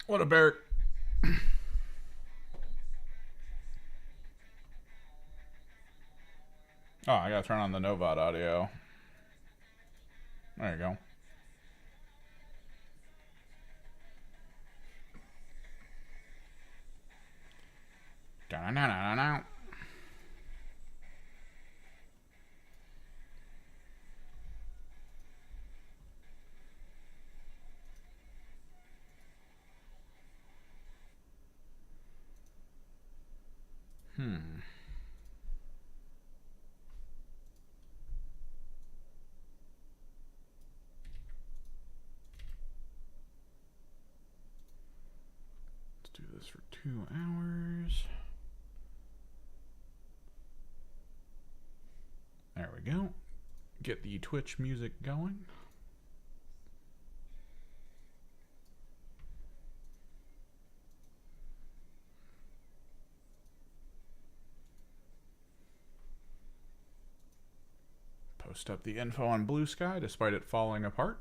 What a Barrett. Oh, I gotta turn on the Novod audio. There you go. Da-na-na-na-na. Let's do this for 2 hours. There we go. Get the Twitch music going. Post up the info on Blue Sky despite it falling apart.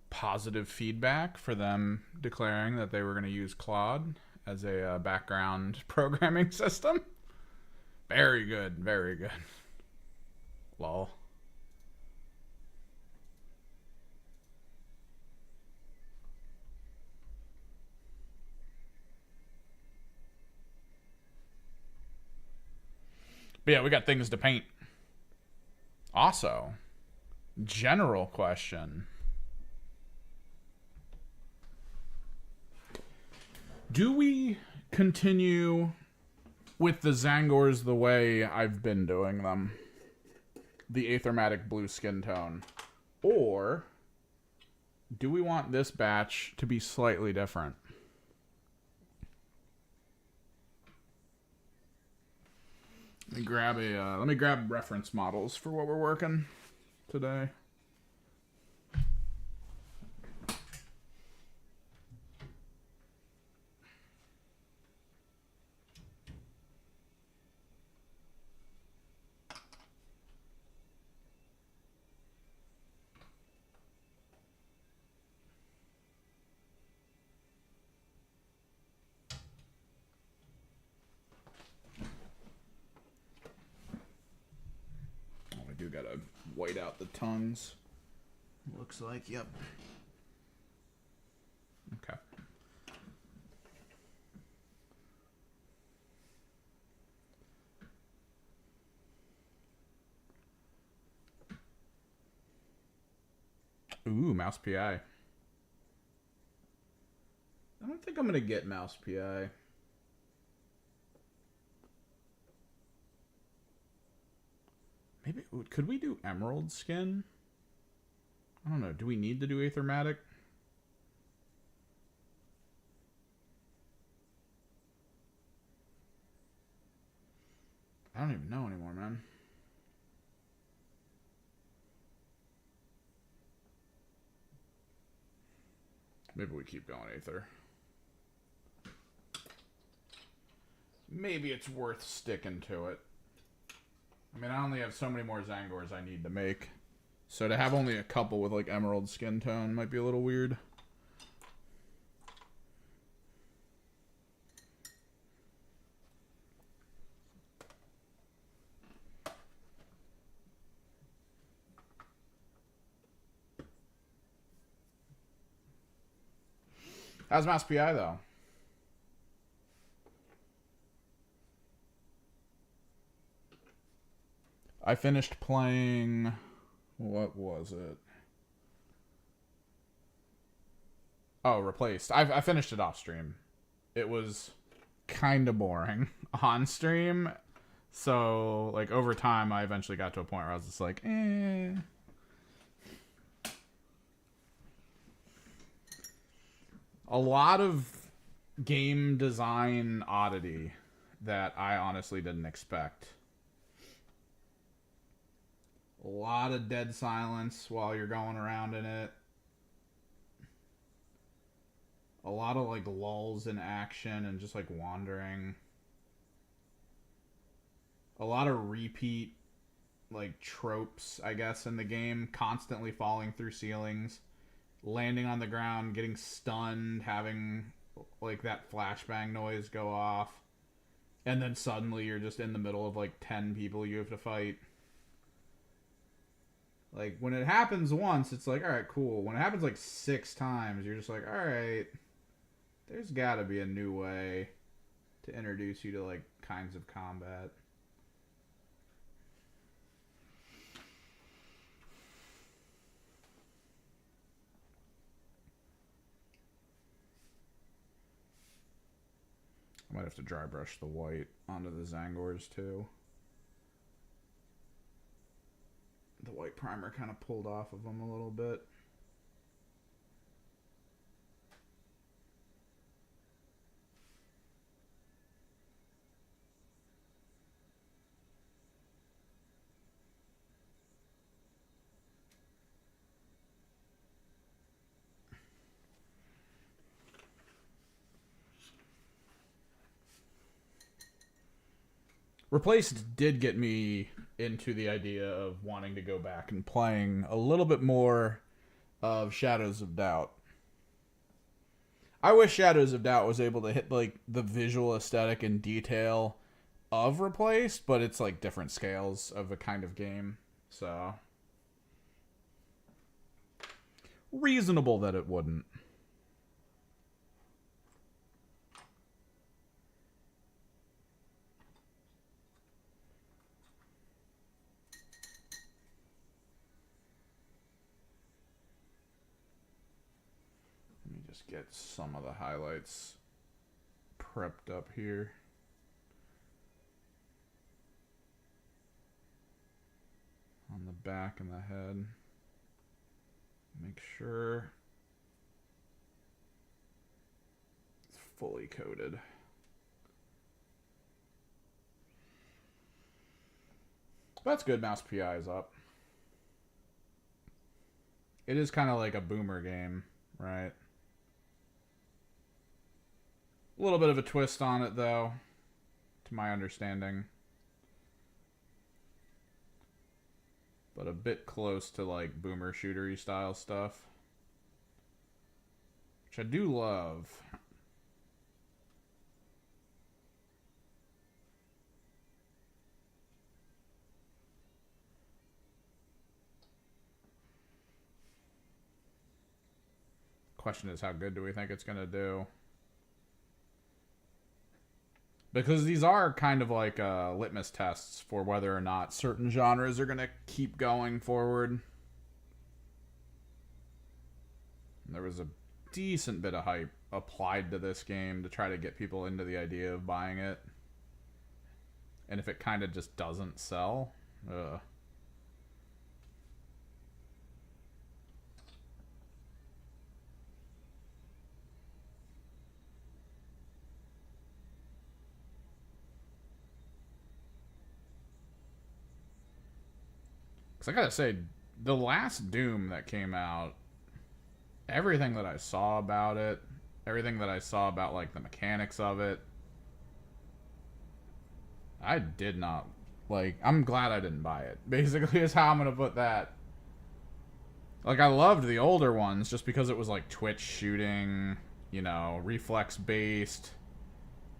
Positive feedback for them declaring that they were going to use Claude as a background programming system. Very good, very good. Lol. But yeah, we got things to paint. Also, general question. Do we continue with the Zangors the way I've been doing them? The Aethermatic blue skin tone. Or do we want this batch to be slightly different? Let me grab reference models for what we're working today. Do gotta white out the tongues. Looks like, yep. Okay. Ooh, mouse PI. I don't think I'm gonna get mouse PI. Maybe, could we do emerald skin? I don't know. Do we need to do Aethermatic? I don't even know anymore, man. Maybe we keep going Aether. Maybe it's worth sticking to it. I mean, I only have so many more Zangors I need to make. So to have only a couple with, like, emerald skin tone might be a little weird. How's mouse PI, though? I finished playing... What was it? Oh, Replaced. I finished it off stream. It was kind of boring on stream. So, like, over time, I eventually got to a point where I was just like, eh. A lot of game design oddity that I honestly didn't expect. A lot of dead silence while you're going around in it. A lot of, like, lulls in action and just, like, wandering. A lot of repeat, like, tropes, I guess, in the game. Constantly falling through ceilings. landing on the ground, getting stunned, having like that flashbang noise go off, and then suddenly you're just in the middle of like 10 people you have to fight. Like, when it happens once, it's like, alright, cool. When it happens like 6 times, you're just like, alright, there's gotta be a new way to introduce you to like kinds of combat. I might have to dry brush the white onto the Tzaangors too. The white primer kind of pulled off of them a little bit. Replaced did get me into the idea of wanting to go back and playing a little bit more of Shadows of Doubt. I wish Shadows of Doubt was able to hit like the visual aesthetic and detail of Replaced, but it's like different scales of a kind of game. So reasonable that it wouldn't. Just get some of the highlights prepped up here. On the back and the head. Make sure it's fully coated. That's good. Mouse PI is up. It is kind of like a boomer game, right? A little bit of a twist on it, though, to my understanding. But a bit close to, like, boomer shootery style stuff. Which I do love. Question is, how good do we think it's going to do? Because these are kind of like litmus tests for whether or not certain genres are going to keep going forward. And there was a decent bit of hype applied to this game to try to get people into the idea of buying it. And if it kind of just doesn't sell, because I gotta say, the last Doom that came out, everything that I saw about it, everything that I saw about like the mechanics of it, I did not like. I'm glad I didn't buy it. Basically, is how I'm gonna put that. Like, I loved the older ones just because it was like twitch shooting, you know, reflex based.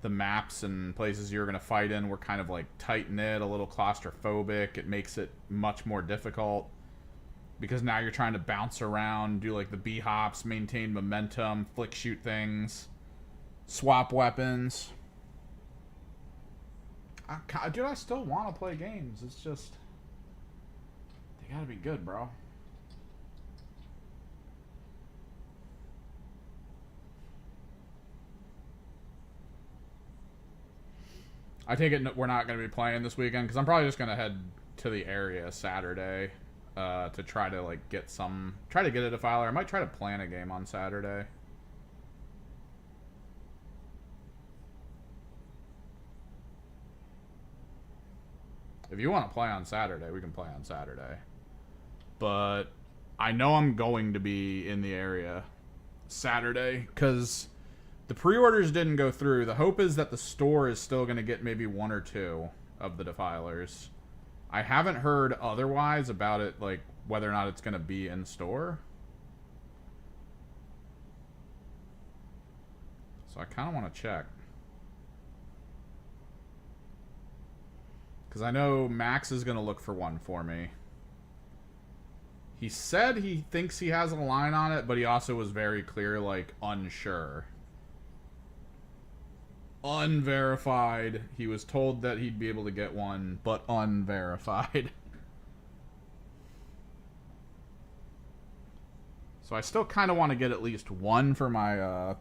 The maps and places you're going to fight in were kind of like tight-knit, a little claustrophobic. It makes it much more difficult because now you're trying to bounce around, do like the B-hops, maintain momentum, flick shoot things, swap weapons. Dude, I still want to play games. It's just, they gotta be good, bro. I take it we're not going to be playing this weekend because I'm probably just going to head to the area Saturday to try to like get a defiler. I might try to plan a game on Saturday. If you want to play on Saturday, we can play on Saturday. But I know I'm going to be in the area Saturday because the pre-orders didn't go through. The hope is that the store is still going to get maybe 1 or 2 of the defilers. I haven't heard otherwise about it, like whether or not it's going to be in store. So I kind of want to check. Because I know Max is going to look for one for me. He said he thinks he has a line on it, but he also was very clear, like, unsure. Unverified. He was told that he'd be able to get one, but unverified. So I still kind of want to get at least one for my,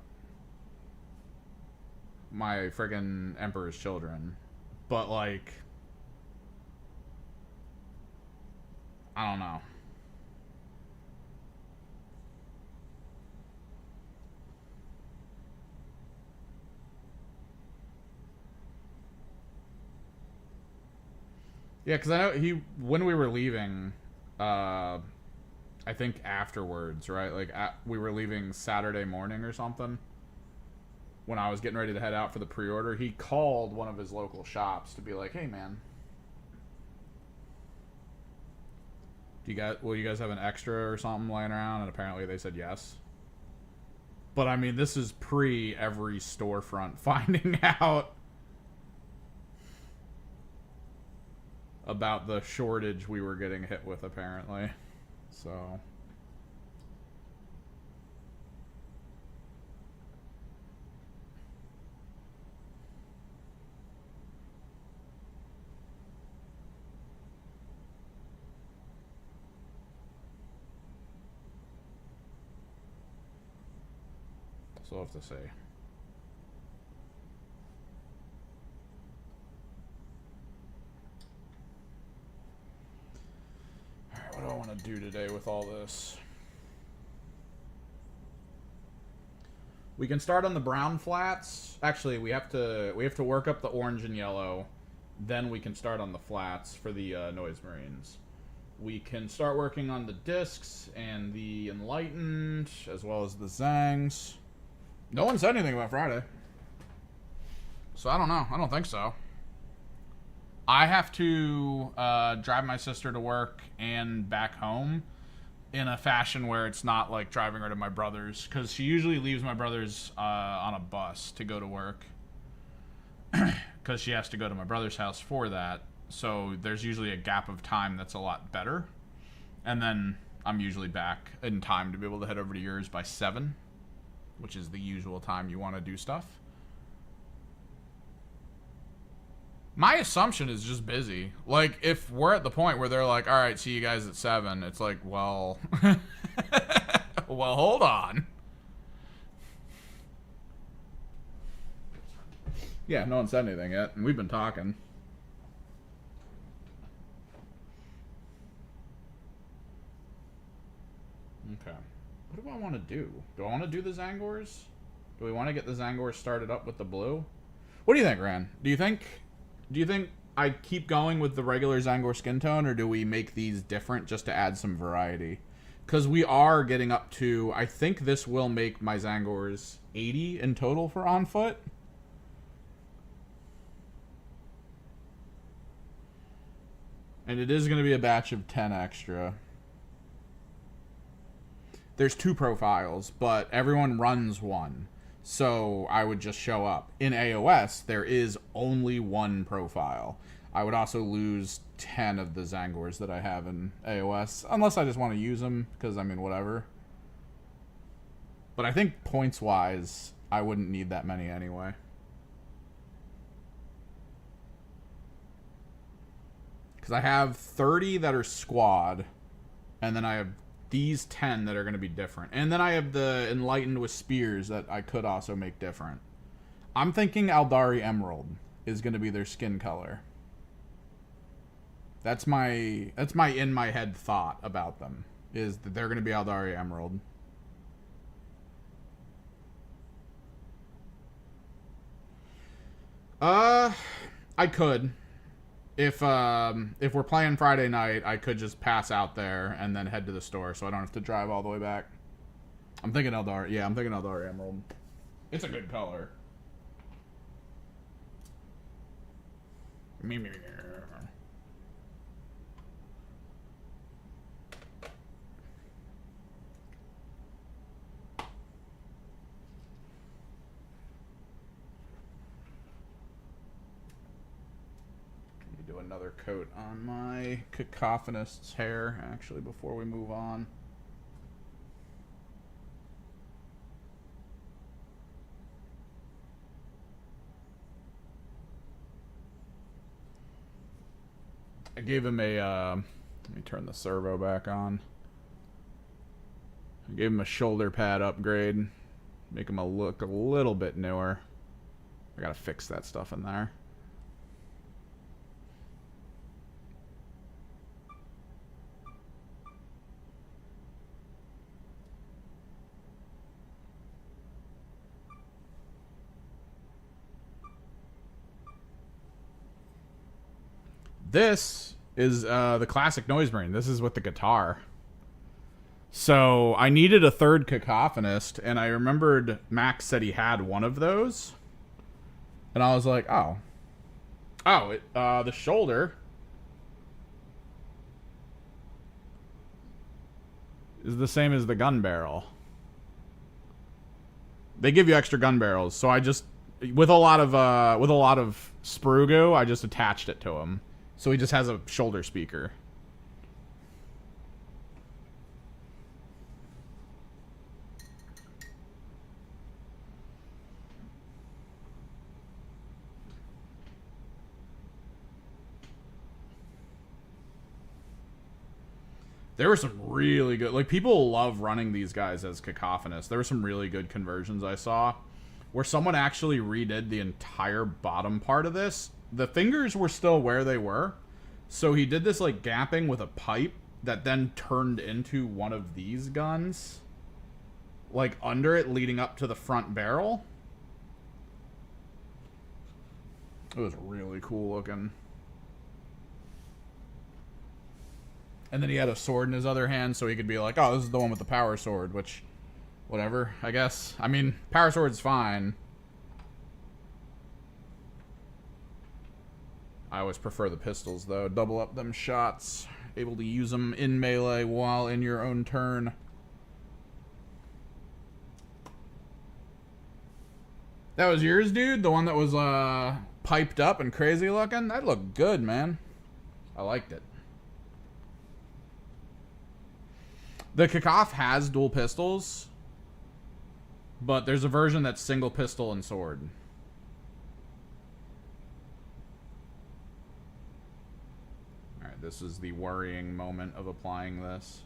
my friggin' Emperor's Children. But, like, I don't know. Yeah, because I know when we were leaving, I think afterwards, right? Like, we were leaving Saturday morning or something. When I was getting ready to head out for the pre-order, he called one of his local shops to be like, hey, man. Will you guys have an extra or something laying around? And apparently they said yes. But, I mean, this is pre every storefront finding out about the shortage we were getting hit with, apparently. So I'll have to say. Alright, what do I want to do today with all this? We can start on the brown flats. Actually, we have to work up the orange and yellow. Then we can start on the flats for the Noise Marines. We can start working on the discs and the Enlightened, as well as the Tzaangs. No one said anything about Friday. So I don't know. I don't think so. I have to drive my sister to work and back home in a fashion where it's not like driving her to my brother's, because she usually leaves my brother's on a bus to go to work, because she has to go to my brother's house for that. So there's usually a gap of time that's a lot better, and then I'm usually back in time to be able to head over to yours by 7, which is the usual time you want to do stuff. My assumption is just busy. Like, if we're at the point where they're like, all right, see you guys at 7, it's like, well, well, hold on. Yeah, no one said anything yet, and we've been talking. Okay. What do I want to do? Do I want to do the Zangors? Do we want to get the Zangors started up with the blue? What do you think, Ran? Do you think I keep going with the regular Zangor skin tone, or do we make these different just to add some variety? Because we are getting up to, I think this will make my Zangors 80 in total for on foot. And it is going to be a batch of 10 extra. There's 2 profiles, but everyone runs one. So I would just show up. In AOS, there is only 1 profile. I would also lose 10 of the Zangors that I have in AOS, unless I just want to use them, because, I mean, whatever. But I think points-wise, I wouldn't need that many anyway. Because I have 30 that are squad, and then I have these 10 that are going to be different. And then I have the Enlightened with Spears that I could also make different. I'm thinking Aldari Emerald is going to be their skin color. That's my in my head thought about them, is that they're going to be Aldari Emerald. I could. If we're playing Friday night, I could just pass out there and then head to the store, so I don't have to drive all the way back. I'm thinking Eldar. Yeah, I'm thinking Eldar Emerald. It's a good color. another coat on my cacophonist's hair, actually, before we move on. I gave him a, let me turn the servo back on. I gave him a shoulder pad upgrade. Make him look a little bit newer. I gotta fix that stuff in there. This is the classic Noise Marine. This is with the guitar. So I needed a third cacophonist, and I remembered Max said he had one of those. And I was like, oh. Oh, the shoulder is the same as the gun barrel. They give you extra gun barrels, so I just with a lot of sprue goo, I just attached it to him. So he just has a shoulder speaker. There were some really good, like, people love running these guys as cacophonists. There were some really good conversions I saw where someone actually redid the entire bottom part of this. The fingers were still where they were. So he did this, like, gapping with a pipe that then turned into one of these guns, like, under it, leading up to the front barrel. It was really cool looking. And then he had a sword in his other hand, so he could be like, oh, this is the one with the power sword, which, whatever, I guess. I mean, power sword's fine. I always prefer the pistols, though. Double up them shots. Able to use them in melee while in your own turn. That was yours, dude? The one that was piped up and crazy looking? That looked good, man. I liked it. The Cacoff has dual pistols, but there's a version that's single pistol and sword. Alright, this is the worrying moment of applying this.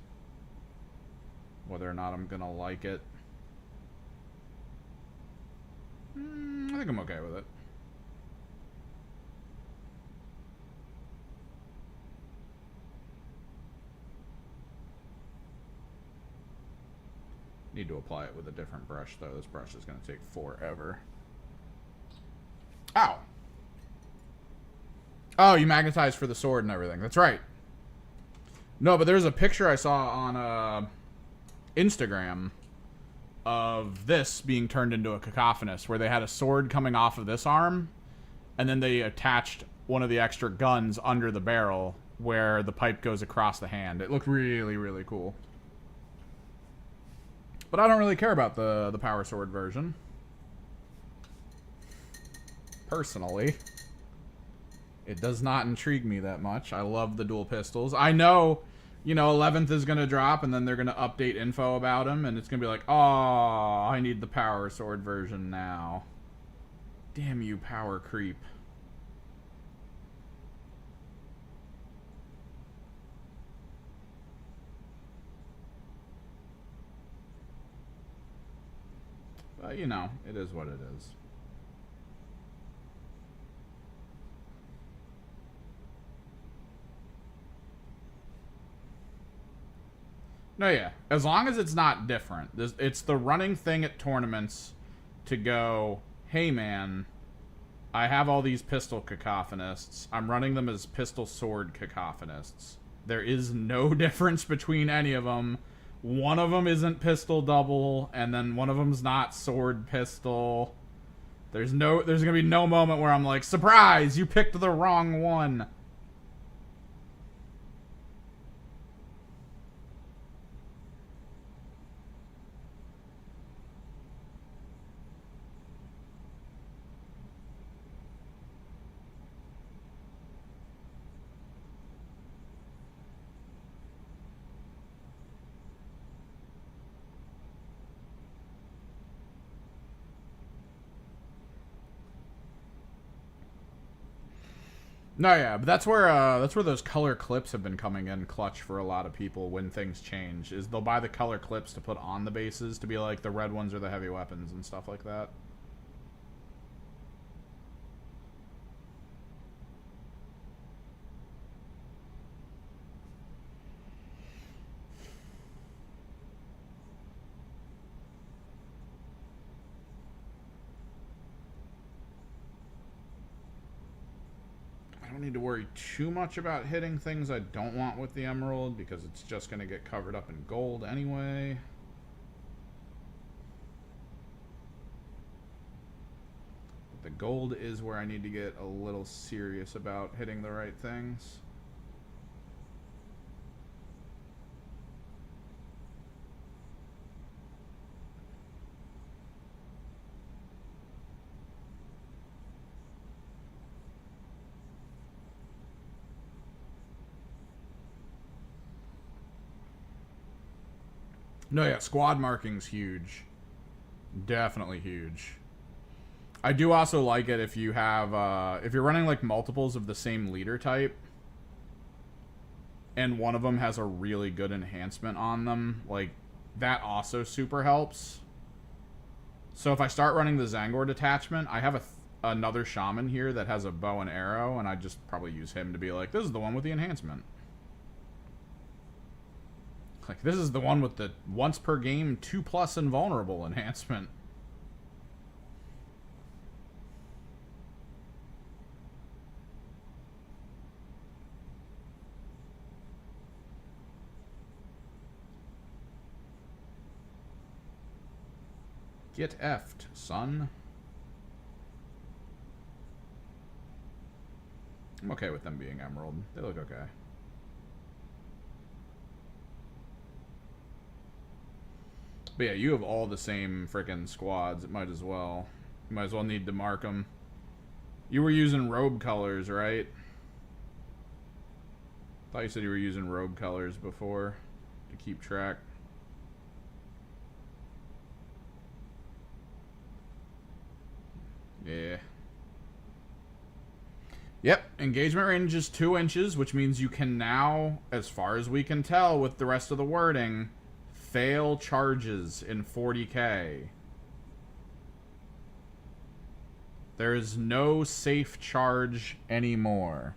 Whether or not I'm gonna like it. I think I'm okay with it. Need to apply it with a different brush, though. This brush is going to take forever. Ow! Oh, you magnetized for the sword and everything. That's right. No, but there's a picture I saw on Instagram of this being turned into a cacophonist, where they had a sword coming off of this arm, and then they attached one of the extra guns under the barrel where the pipe goes across the hand. It looked really, really cool. But I don't really care about the power sword version. Personally. It does not intrigue me that much. I love the dual pistols. I know, you know, 11th is going to drop, and then they're going to update info about him, and it's going to be like, oh, I need the power sword version now. Damn you, power creep. But, you know, it is what it is. No, yeah. As long as it's not different. It's the running thing at tournaments to go, hey, man, I have all these pistol cacophonists. I'm running them as pistol sword cacophonists. There is no difference between any of them. One of them isn't pistol double, and then one of them's not sword pistol. There's gonna be no moment where I'm like, surprise, you picked the wrong one. No, yeah, but that's where those color clips have been coming in clutch for a lot of people when things change. Is they'll buy the color clips to put on the bases to be like the red ones are the heavy weapons and stuff like that. I don't need to worry too much about hitting things I don't want with the emerald because it's just going to get covered up in gold anyway. But the gold is where I need to get a little serious about hitting the right things. No, yeah, squad marking's huge. Definitely huge. I do also like it if you have, if you're running like multiples of the same leader type, and one of them has a really good enhancement on them, like, that also super helps. So if I start running the Tzaangor detachment, I have another shaman here that has a bow and arrow, and I just probably use him to be like, this is the one with the enhancement. Like, this is the one with the once per game 2+ invulnerable enhancement. Get effed, son. I'm okay with them being emerald. They look okay. But yeah, you have all the same frickin' squads. It might as well. You might as well need to mark them. You were using robe colors, right? Thought you said you were using robe colors before to keep track. Yeah. Yep, engagement range is 2 inches, which means you can now, as far as we can tell with the rest of the wording, fail charges in 40k. There is no safe charge anymore.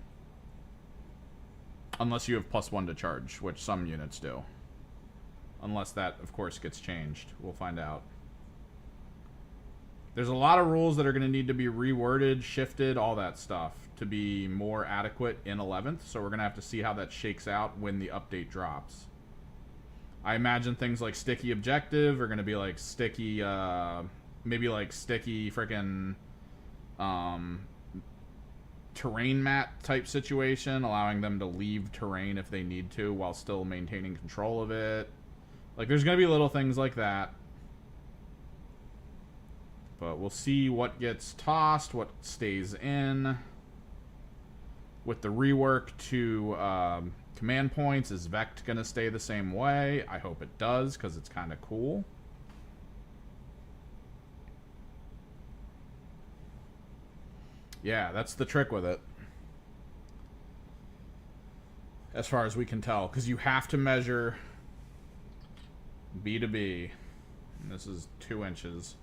Unless you have +1 to charge, which some units do. Unless that, of course, gets changed. We'll find out. There's a lot of rules that are going to need to be reworded, shifted, all that stuff to be more adequate in 11th. So we're going to have to see how that shakes out when the update drops. I imagine things like sticky objective are going to be like sticky, maybe like sticky frickin' terrain mat type situation, allowing them to leave terrain if they need to while still maintaining control of it. Like, there's going to be little things like that. But we'll see what gets tossed, what stays in. With the rework to command points, is Vect going to stay the same way? I hope it does, because it's kind of cool. Yeah, that's the trick with it. As far as we can tell. Because you have to measure B to B. And this is 2 inches.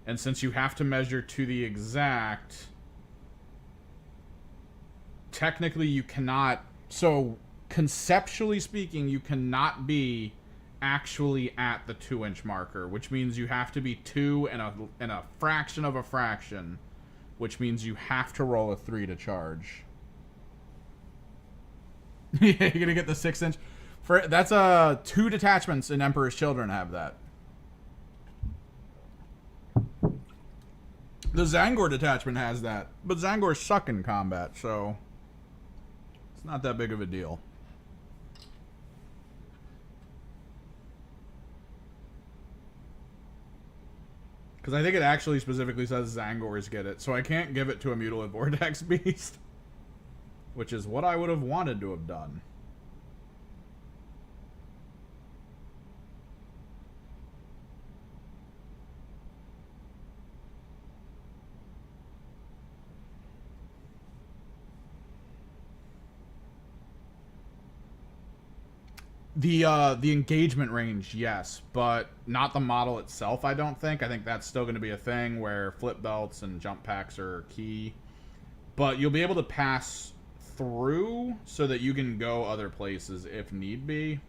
And since you have to measure to the exact, technically you cannot, so conceptually speaking, you cannot be actually at the 2-inch marker, which means you have to be 2 and a fraction of a fraction, which means you have to roll a 3 to charge. Yeah, you're gonna get the 6-inch. That's 2 detachments in Emperor's Children have that. The Tzaangor detachment has that, but Tzaangors suck in combat, so it's not that big of a deal. Because I think it actually specifically says Tzaangors get it, so I can't give it to a Mutilate Vortex Beast, which is what I would have wanted to have done. The engagement range, yes, but not the model itself. I don't think. I think that's still going to be a thing where flip belts and jump packs are key. But you'll be able to pass through so that you can go other places if need be.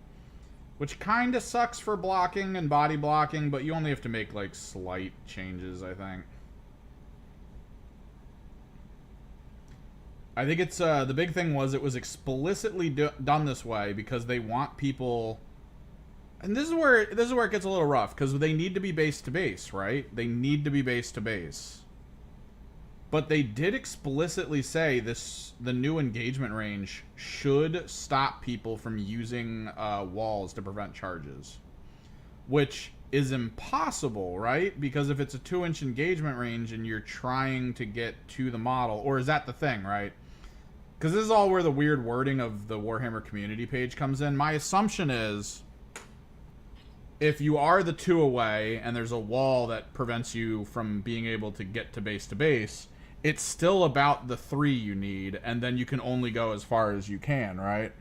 Which kind of sucks for blocking and body blocking, but you only have to make, like, slight changes, I think. I think it's, the big thing was it was explicitly done this way because they want people... And this is where it gets a little rough, because they need to be base to base, right? They need to be base to base. But they did explicitly say the new engagement range should stop people from using walls to prevent charges. Which is impossible, right? Because if it's a 2-inch engagement range and you're trying to get to the model, or is that the thing, right? Because this is all where the weird wording of the Warhammer community page comes in. My assumption is, if you are the 2 away and there's a wall that prevents you from being able to get to base, it's still about the 3 you need, and then you can only go as far as you can, right?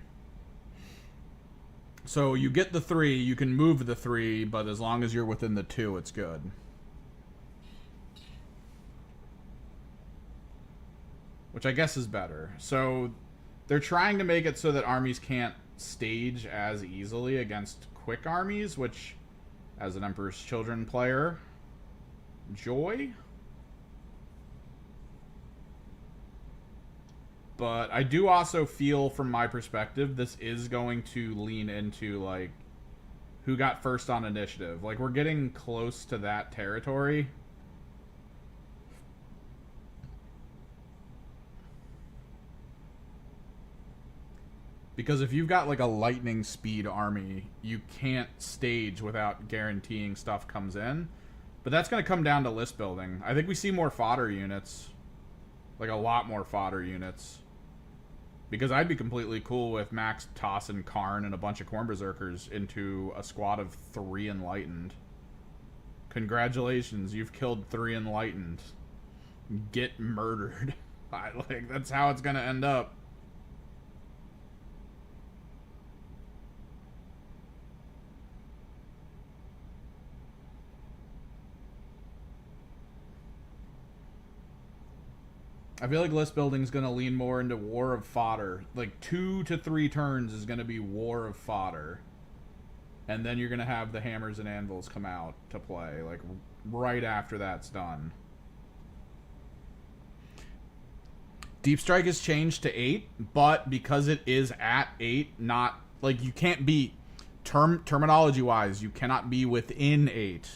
So you get the 3, you can move the 3, but as long as you're within the 2, it's good. Which I guess is better. So they're trying to make it so that armies can't stage as easily against quick armies, which, as an Emperor's Children player, joy. But I do also feel, from my perspective, this is going to lean into, like, who got first on initiative. Like, we're getting close to that territory. Because if you've got, like, a lightning speed army, you can't stage without guaranteeing stuff comes in. But that's going to come down to list building. I think we see more fodder units. Like, a lot more fodder units. Because I'd be completely cool with Max tossing Karn and a bunch of Khorne Berserkers into a squad of 3 Enlightened. Congratulations, you've killed 3 Enlightened. Get murdered. Like, that's how it's going to end up. I feel like list building is going to lean more into War of Fodder. Like, 2 to 3 turns is going to be War of Fodder. And then you're going to have the hammers and anvils come out to play. Like, right after that's done. Deep Strike has changed to 8, but because it is at 8, not... Like, you can't be... Terminology-wise, you cannot be within 8.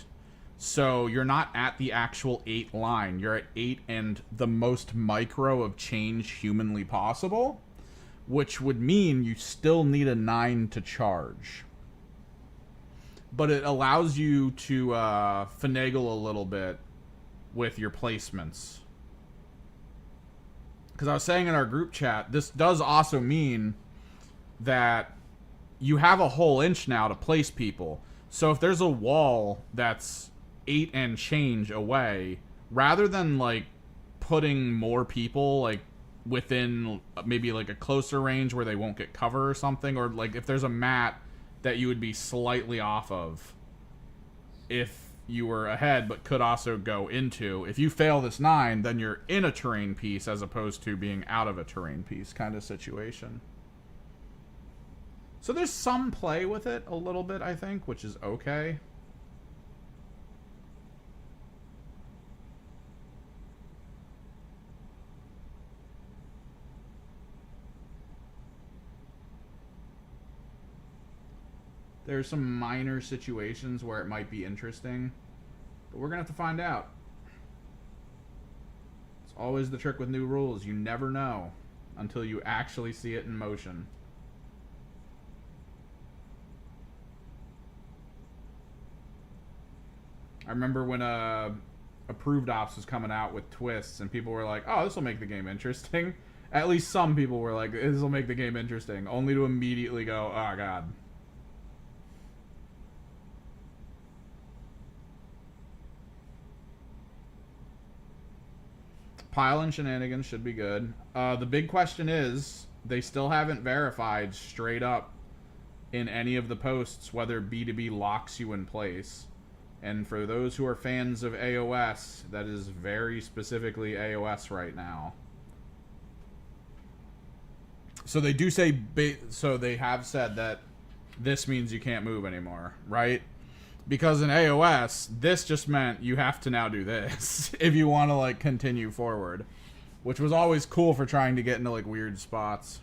So you're not at the actual 8 line. You're at 8 and the most micro of change humanly possible, which would mean you still need a 9 to charge. But it allows you to finagle a little bit with your placements. Because I was saying in our group chat, this does also mean that you have a whole inch now to place people. So if there's a wall that's 8 and change away, rather than, like, putting more people, like, within maybe, like, a closer range where they won't get cover or something, or, like, if there's a mat that you would be slightly off of if you were ahead but could also go into, if you fail this 9, then you're in a terrain piece as opposed to being out of a terrain piece kind of situation. So there's some play with it a little bit, I think, which is okay. There's some minor situations where it might be interesting, but we're going to have to find out. It's always the trick with new rules. You never know until you actually see it in motion. I remember when Approved Ops was coming out with twists, and people were like, oh, this will make the game interesting. At least some people were like, this will make the game interesting, only to immediately go, oh, God. Pile and shenanigans should be good. The big question is, they still haven't verified straight up in any of the posts whether B2B locks you in place. And for those who are fans of AOS, that is very specifically AOS right now. So they do say, so they have said that this means you can't move anymore, right? Because in AOS, this just meant you have to now do this if you want to, like, continue forward. Which was always cool for trying to get into, like, weird spots.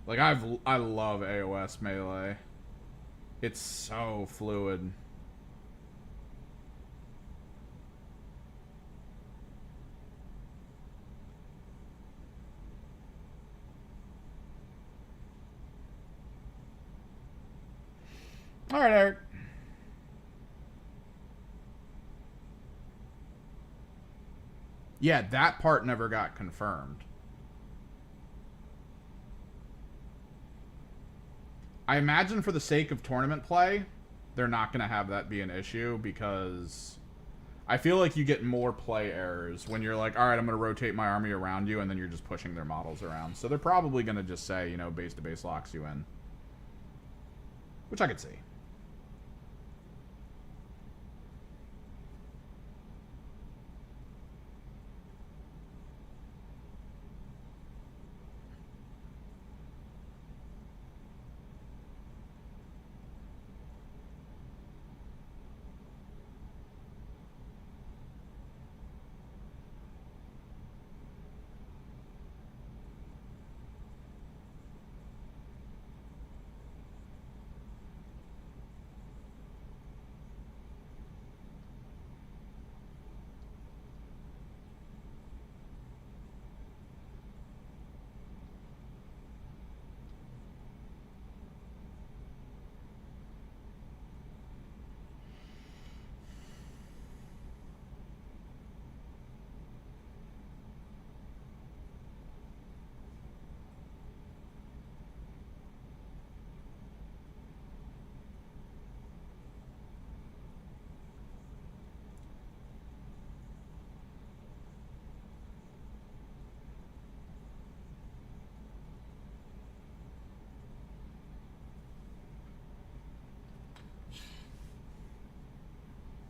Like, I love AOS Melee. It's so fluid. All right, Eric. Yeah, that part never got confirmed. I imagine for the sake of tournament play, they're not going to have that be an issue because I feel like you get more play errors when you're like, all right, I'm going to rotate my army around you, and then you're just pushing their models around. So they're probably going to just say, you know, base to base locks you in. Which I could see.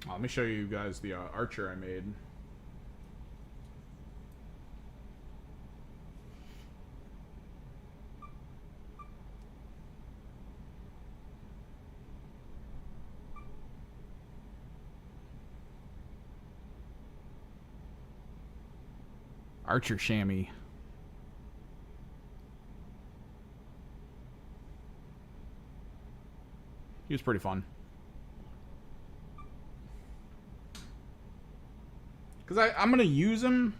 Let me show you guys the archer I made. Archer chamois. He was pretty fun. Because I'm going to use him.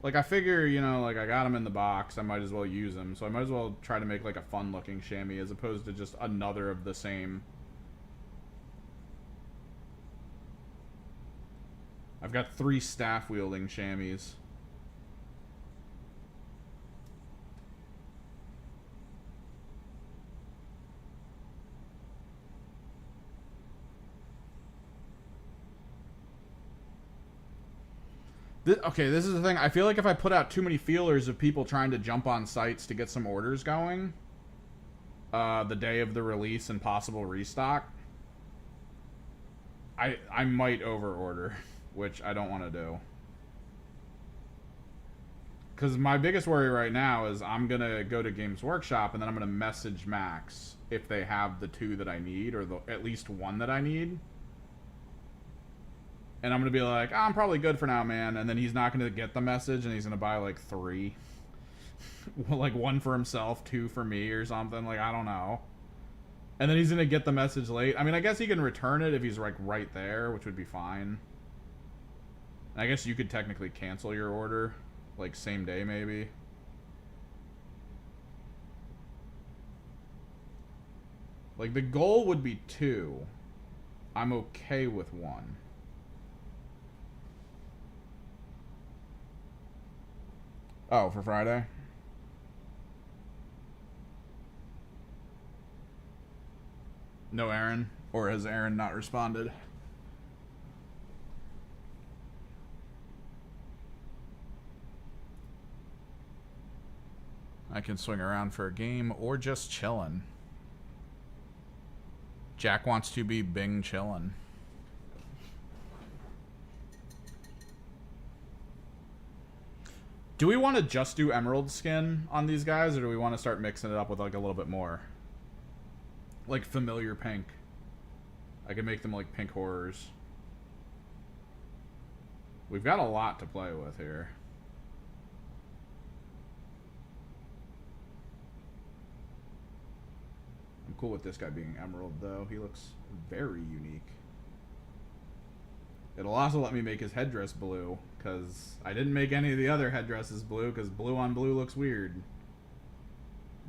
Like, I figure, you know, like, I got him in the box. I might as well use him. So I might as well try to make, like, a fun-looking chamois as opposed to just another of the same. I've got 3 staff-wielding chamois. Okay, this is the thing. I feel like if I put out too many feelers of people trying to jump on sites to get some orders going, the day of the release and possible restock, I might over-order, which I don't want to do. Because my biggest worry right now is I'm going to go to Games Workshop and then I'm going to message Max if they have the 2 that I need, or at least 1 that I need. And I'm going to be like, oh, I'm probably good for now, man. And then he's not going to get the message, and he's going to buy, like, 3. Like, 1 for himself, 2 for me, or something. Like, I don't know. And then he's going to get the message late. I mean, I guess he can return it if he's, like, right there, which would be fine. And I guess you could technically cancel your order. Like, same day, maybe. Like, the goal would be 2. I'm okay with 1. Oh, for Friday? No Aaron? Or has Aaron not responded? I can swing around for a game or just chillin'. Jack wants to be Bing chillin'. Do we want to just do emerald skin on these guys, or do we want to start mixing it up with like a little bit more? Like familiar pink. I could make them like pink horrors. We've got a lot to play with here. I'm cool with this guy being emerald, though. He looks very unique. It'll also let me make his headdress blue, because I didn't make any of the other headdresses blue, because blue on blue looks weird.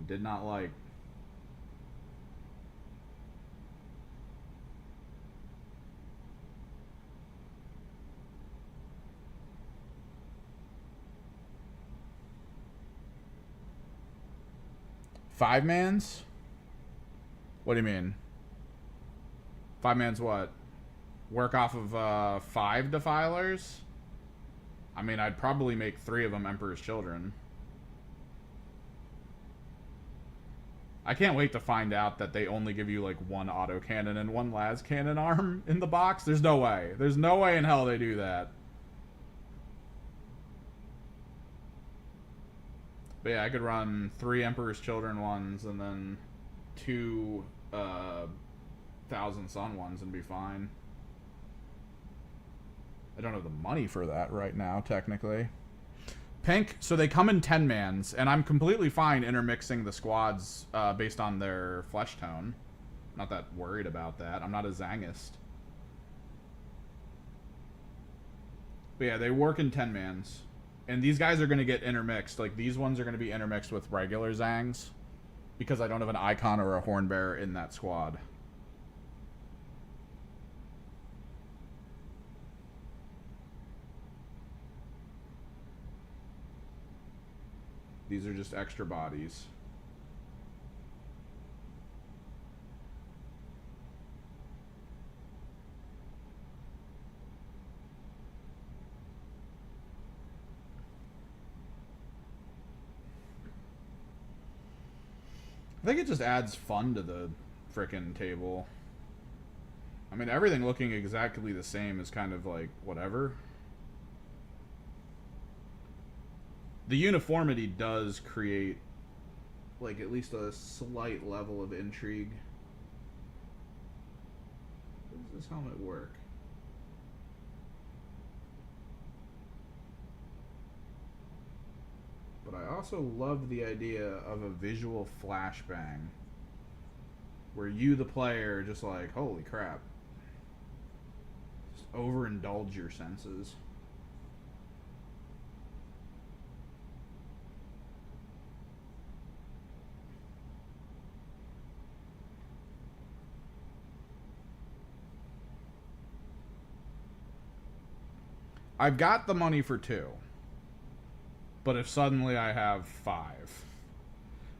Did not like. Five mans? What do you mean? Five mans what? Work off of 5 defilers? I mean, I'd probably make 3 of them Emperor's Children. I can't wait to find out that they only give you like 1 autocannon and 1 las cannon arm in the box. There's no way. There's no way in hell they do that. But yeah, I could run 3 Emperor's Children ones and then 2 Thousand Sun ones and be fine. I don't have the money for that right now, technically. Pink, so they come in 10-mans, and I'm completely fine intermixing the squads based on their flesh tone. Not that worried about that. I'm not a Zangist. But yeah, they work in 10-mans. And these guys are going to get intermixed. Like, these ones are going to be intermixed with regular Tzaangs. Because I don't have an Icon or a Hornbearer in that squad. These are just extra bodies. I think it just adds fun to the frickin' table. I mean, everything looking exactly the same is kind of like, whatever. The uniformity does create, like, at least a slight level of intrigue. How does this helmet work? But I also love the idea of a visual flashbang where you, the player, just like, holy crap. Just overindulge your senses. I've got the money for 2. But if suddenly I have 5,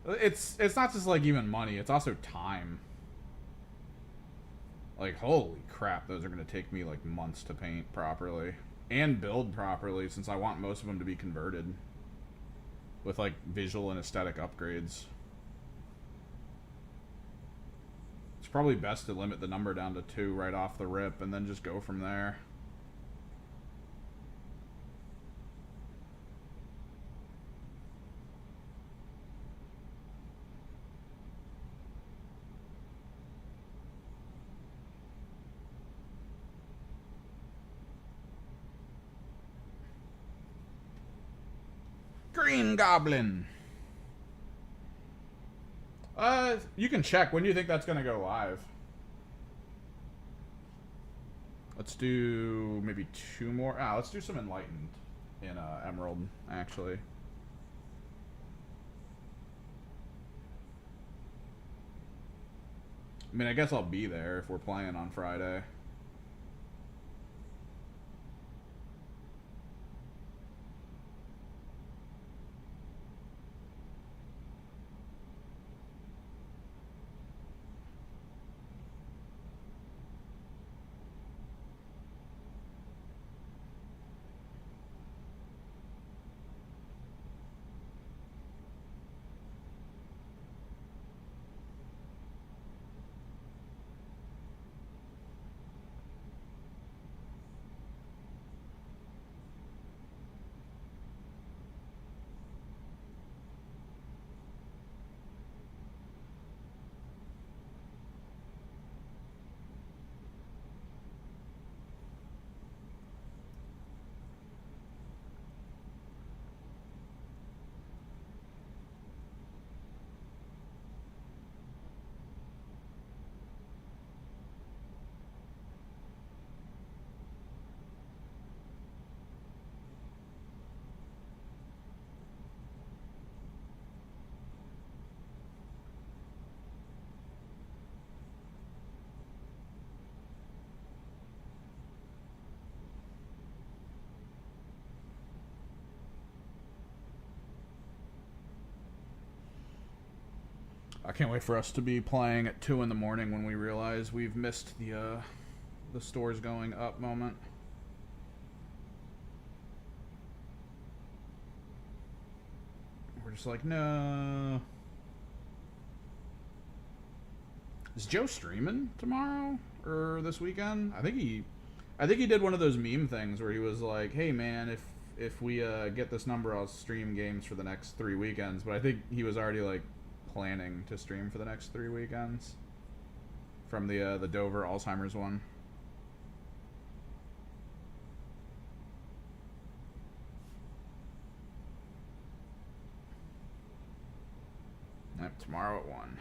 it's not just like even money, it's also time. Like, holy crap, those are going to take me like months to paint properly and build properly, since I want most of them to be converted with like visual and aesthetic upgrades. It's probably best to limit the number down to 2 right off the rip and then just go from there. Green Goblin. You can check. When do you think that's gonna go live? Let's do maybe 2 more. Let's do some Enlightened in Emerald, actually. I mean, I guess I'll be there if we're playing on Friday. I can't wait for us to be playing at 2 in the morning when we realize we've missed the stores going up moment. We're just like, no. Is Joe streaming tomorrow or this weekend? I think he did one of those meme things where he was like, "Hey man, if we get this number, I'll stream games for the next 3 weekends." But I think he was already like planning to stream for the next 3 weekends from the Dover Alzheimer's one. Yep, tomorrow at 1.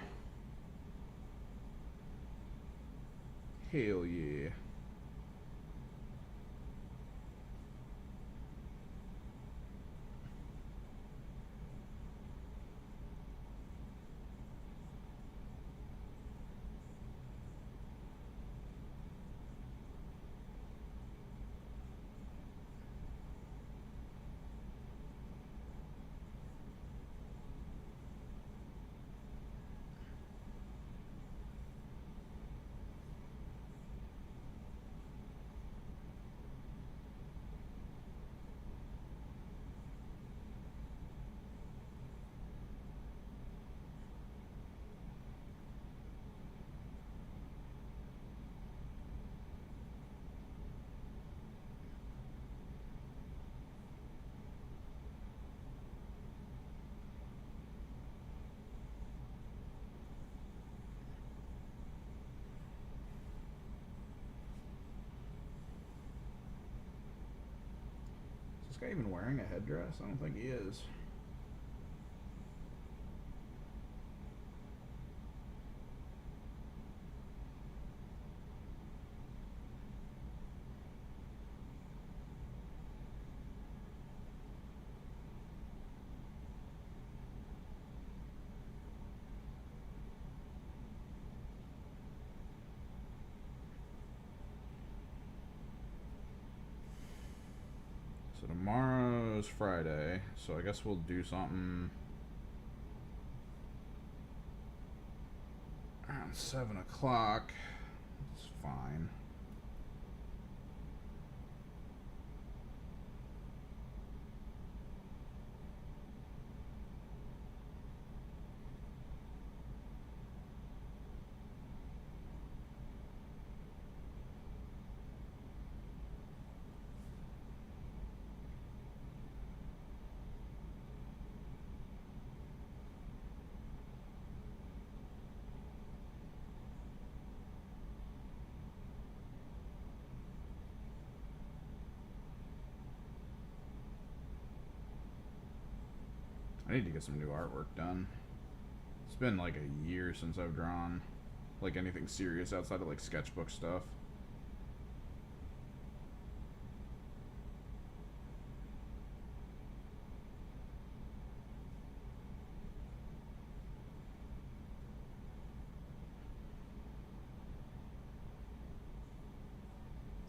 Hell yeah. Is this guy even wearing a headdress? I don't think he is. So tomorrow's Friday, so I guess we'll do something around 7 o'clock. It's fine. I need to get some new artwork done. It's been like a year since I've drawn like anything serious outside of like sketchbook stuff.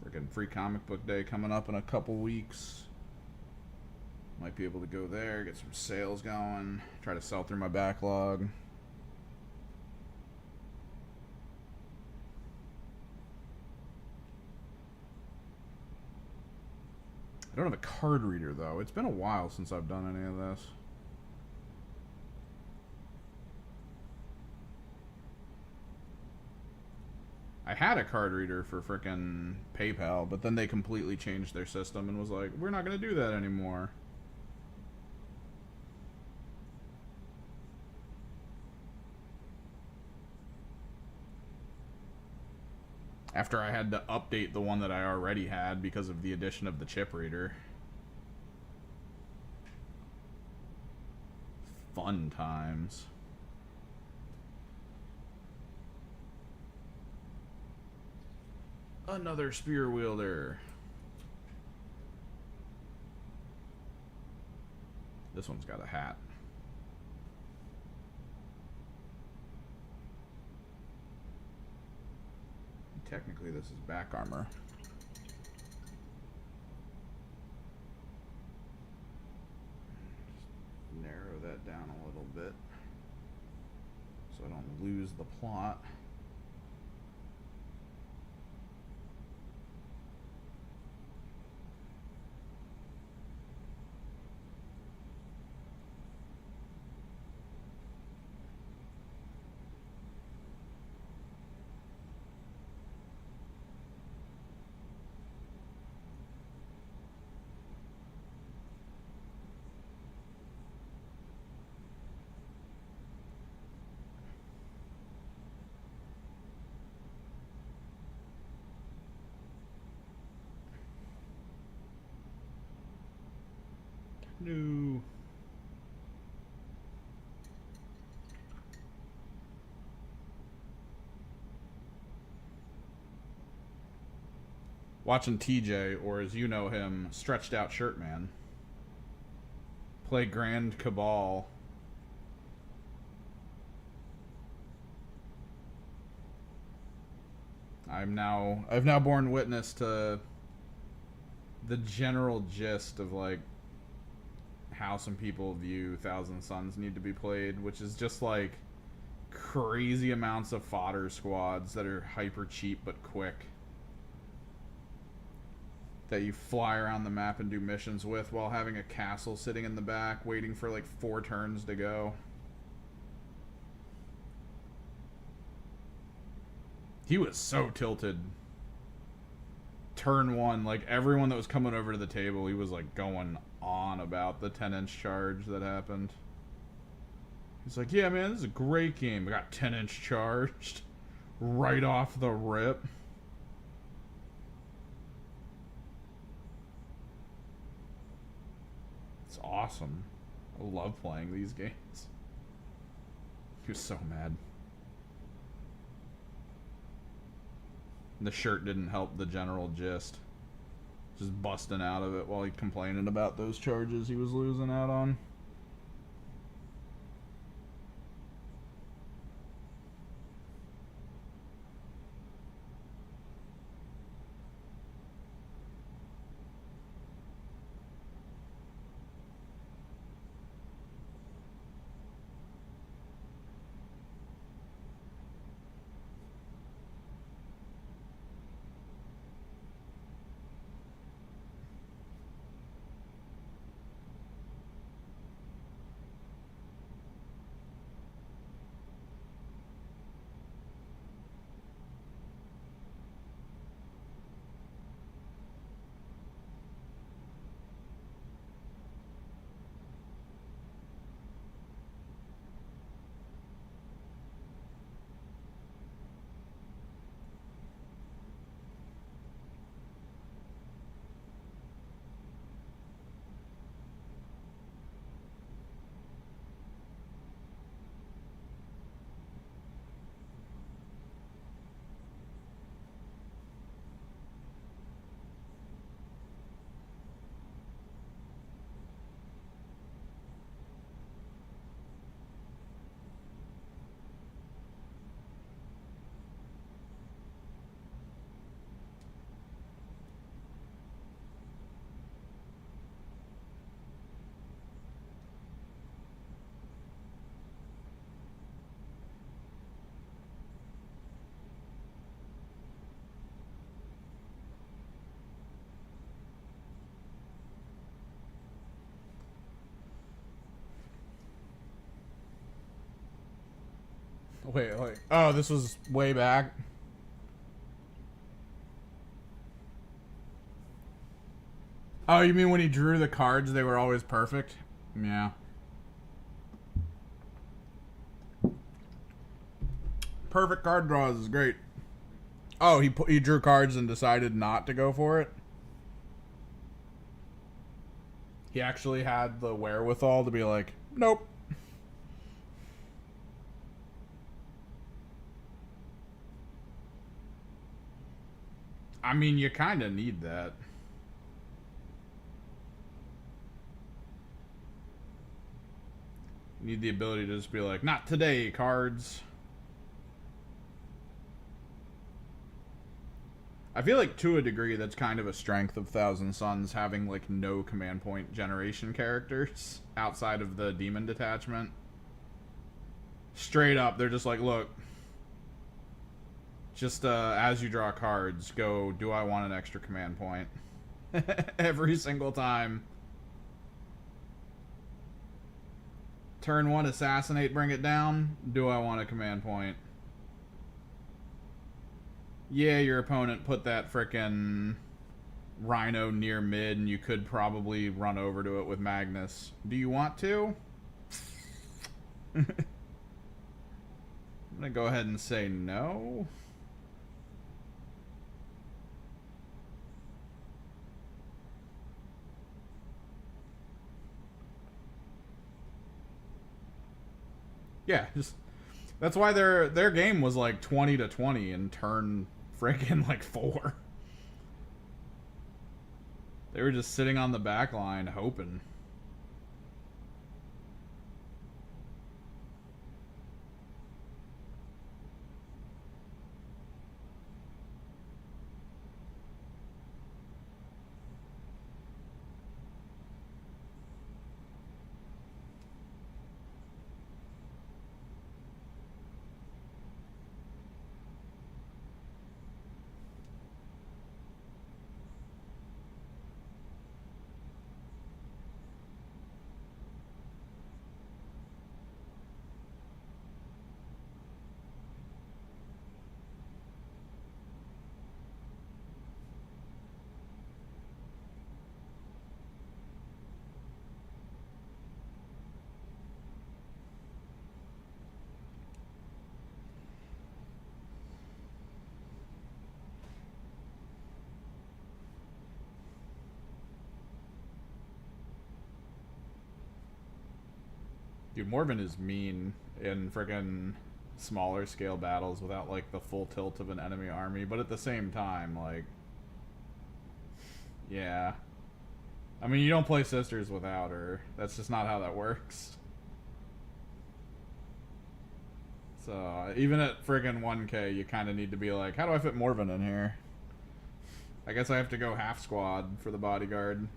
Freaking free comic book day coming up in a couple weeks. Might be able to go there, get some sales going, try to sell through my backlog. I don't have a card reader though. It's been a while since I've done any of this. I had a card reader for frickin' PayPal, but then they completely changed their system and was like, we're not going to do that anymore. After I had to update the one that I already had because of the addition of the chip reader. Fun times. Another spear wielder. This one's got a hat. Technically, this is back armor. Just narrow that down a little bit so lose the plot. No. Watching TJ, or as you know him, Stretched Out Shirt Man, play Grand Cabal. I've now borne witness to the general gist of like how some people view Thousand Suns need to be played, which is just like crazy amounts of fodder squads that are hyper cheap but quick, that you fly around the map and do missions with while having a castle sitting in the back waiting for like 4 turns to go. He was so tilted. Turn 1, like everyone that was coming over to the table, he was like going on about the 10-inch charge that happened. He's like, yeah, man, this is a great game. I got 10-inch charged right off the rip. It's awesome. I love playing these games. He was so mad. And the shirt didn't help the general gist. Just busting out of it while he complaining about those charges he was losing out on. Wait. Oh, this was way back. Oh, you mean when he drew the cards, they were always perfect? Yeah. Perfect card draws is great. Oh, he drew cards and decided not to go for it? He actually had the wherewithal to be like, nope. I mean, you kind of need that. You need the ability to just be like, not today, cards. I feel like to a degree that's kind of a strength of Thousand Suns, having like no command point generation characters outside of the demon detachment. Straight up, they're just like, look, just as you draw cards, go, do I want an extra command point? Every single time. Turn 1, assassinate, bring it down. Do I want a command point? Yeah, your opponent put that frickin' Rhino near mid, and you could probably run over to it with Magnus. Do you want to? I'm gonna go ahead and say no. Yeah, just that's why their game was like 20-20 in turn freaking like 4. They were just sitting on the back line hoping. Dude, Morven is mean in friggin' smaller scale battles without like the full tilt of an enemy army, but at the same time, like, yeah. I mean, you don't play Sisters without her. That's just not how that works. So, even at friggin' 1K, you kind of need to be like, how do I fit Morven in here? I guess I have to go half squad for the bodyguard.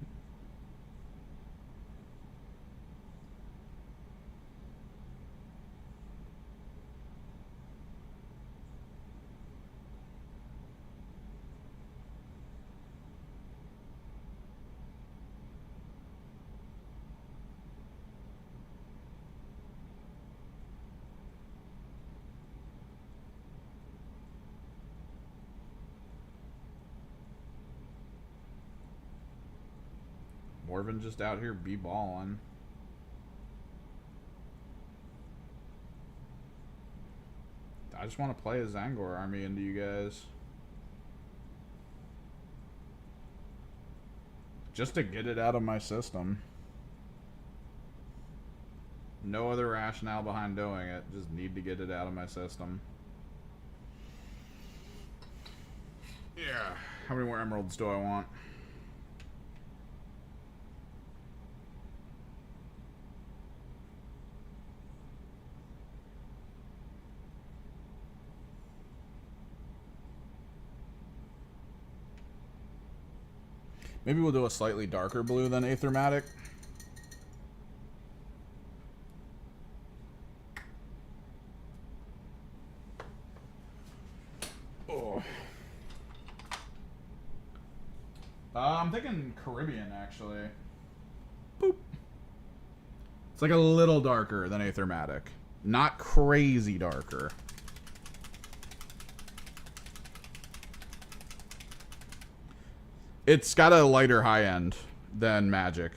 Morven just out here b-balling. I just want to play a Zangor army into you guys. Just to get it out of my system. No other rationale behind doing it. Just need to get it out of my system. Yeah. How many more emeralds do I want? Maybe we'll do a slightly darker blue than Aethermatic. Oh. I'm thinking Caribbean, actually. Boop. It's like a little darker than Aethermatic. Not crazy darker. It's got a lighter high end than Magic.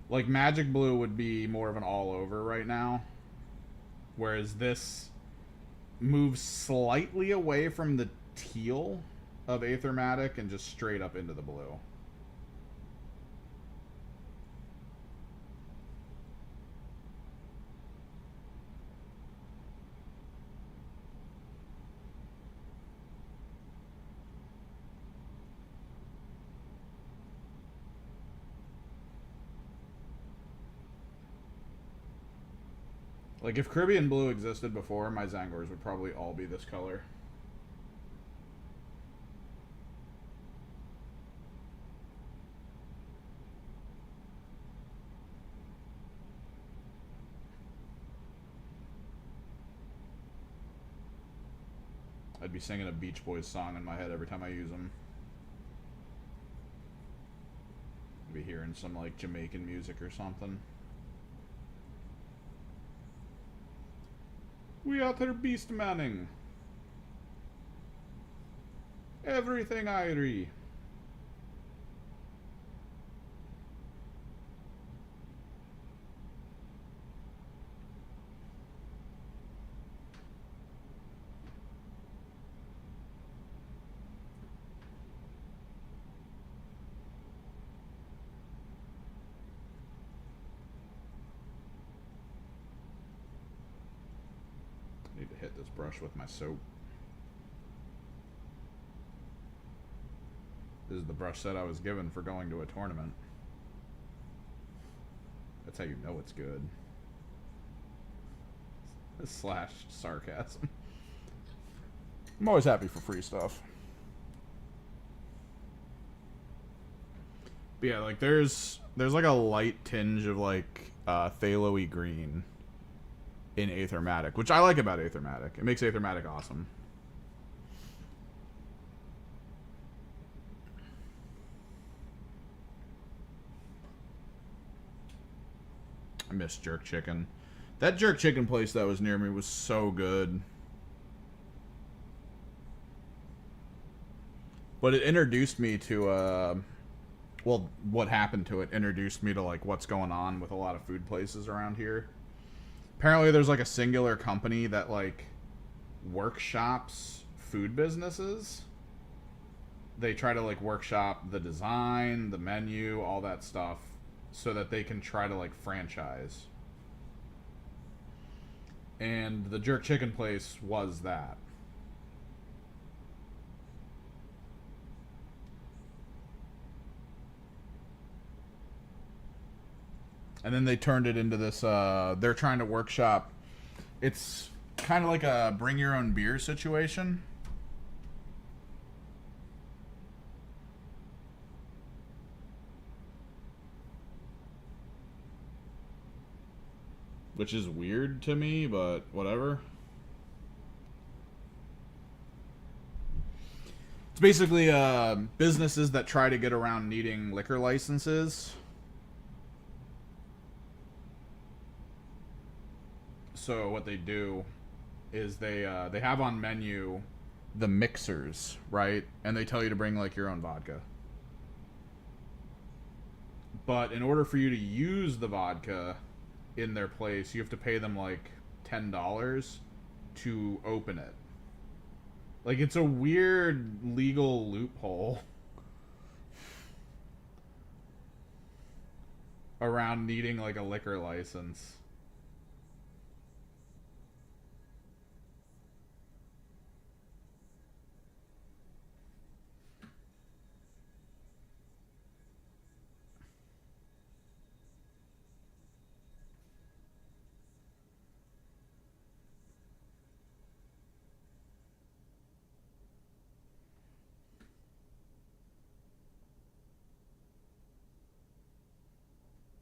Like Magic Blue would be more of an all over right now, whereas this moves slightly away from the teal of Aethermatic and just straight up into the blue. Like, if Caribbean Blue existed before, my Zangors would probably all be this color. I'd be singing a Beach Boys song in my head every time I use them. I'd be hearing some, like, Jamaican music or something. We out there beast manning. Everything Irie. Need to hit this brush with my soap. This is the brush set I was given for going to a tournament. That's how you know it's good. Slash sarcasm. I'm always happy for free stuff. But yeah, like there's like a light tinge of like phthalo-y green in Aethermatic, which I like about Aethermatic. It makes Aethermatic awesome. I miss Jerk Chicken. That Jerk Chicken place that was near me was so good. But it introduced me to, well, what happened to it introduced me to, like, what's going on with a lot of food places around here. Apparently there's, like, a singular company that, like, workshops food businesses. They try to, like, workshop the design, the menu, all that stuff, so that they can try to, like, franchise. And the Jerk Chicken place was that. And then they turned it into this, they're trying to workshop. It's kind of like a bring your own beer situation. Which is weird to me, but whatever. It's basically businesses that try to get around needing liquor licenses. So what they do is they have on menu the mixers, right? And they tell you to bring like your own vodka. But in order for you to use the vodka in their place, you have to pay them like $10 to open it. Like, it's a weird legal loophole around needing like a liquor license.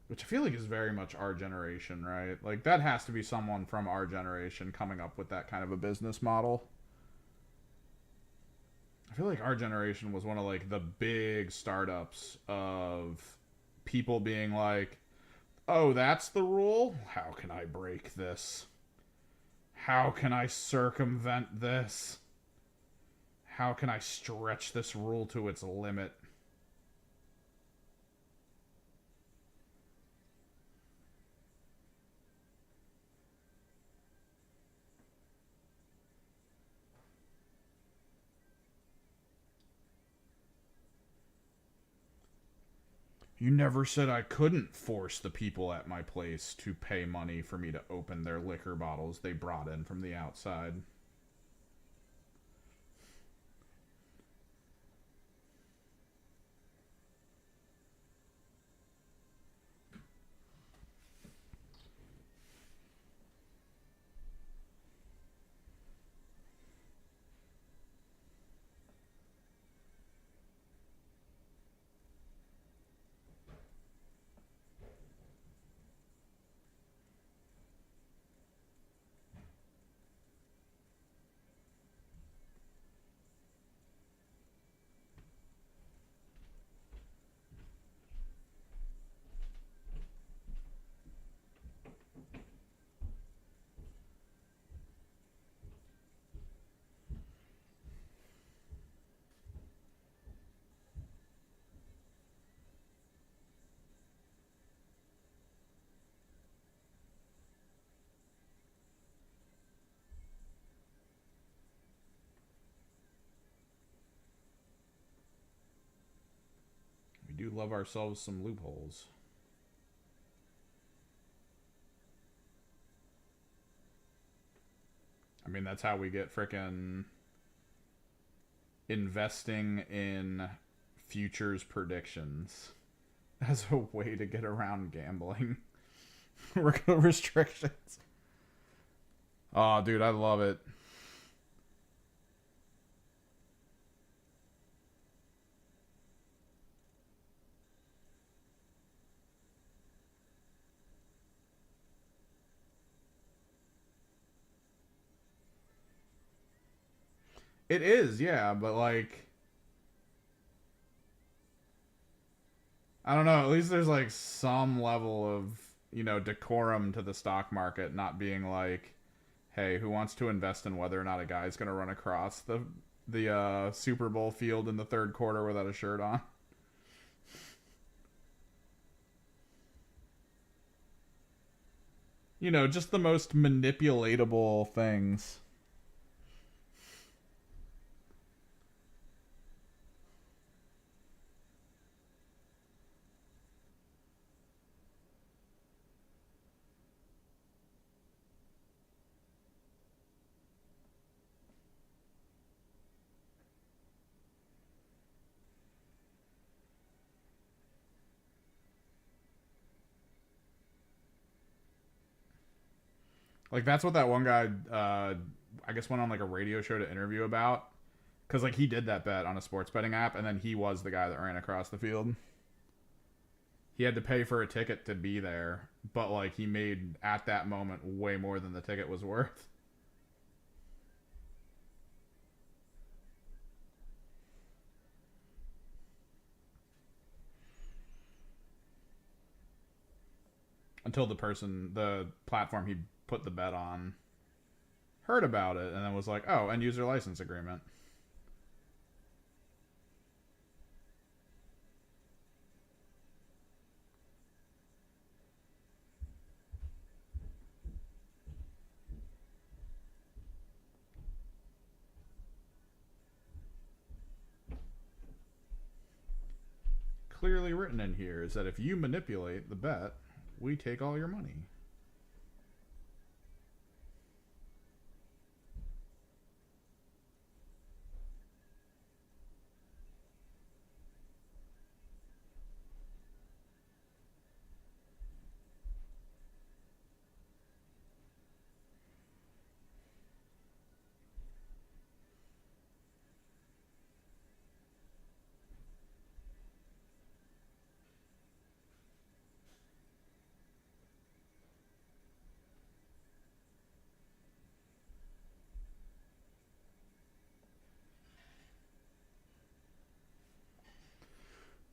Which I feel like is very much our generation, right? Like, that has to be someone from our generation coming up with that kind of a business model. I feel like our generation was one of, like, the big startups of people being like, oh, that's the rule? How can I break this? How can I circumvent this? How can I stretch this rule to its limit? You never said I couldn't force the people at my place to pay money for me to open their liquor bottles they brought in from the outside. do love ourselves some loopholes. I mean, that's how we get frickin' investing in futures predictions as a way to get around gambling restrictions. Oh, dude, I love it. It is, yeah, but like, I don't know. At least there's like some level of, decorum to the stock market, not being like, hey, who wants to invest in whether or not a guy's going to run across the Super Bowl field in the third quarter without a shirt on? Just the most manipulatable things. Like that's what that one guy, I guess, went on like a radio show to interview about, because like he did that bet on a sports betting app, and then he was the guy that ran across the field. He had to pay for a ticket to be there, but like he made at that moment way more than the ticket was worth. Until the platform he put the bet on, heard about it and then was like, oh, end user license agreement. Clearly written in here is that if you manipulate the bet, we take all your money.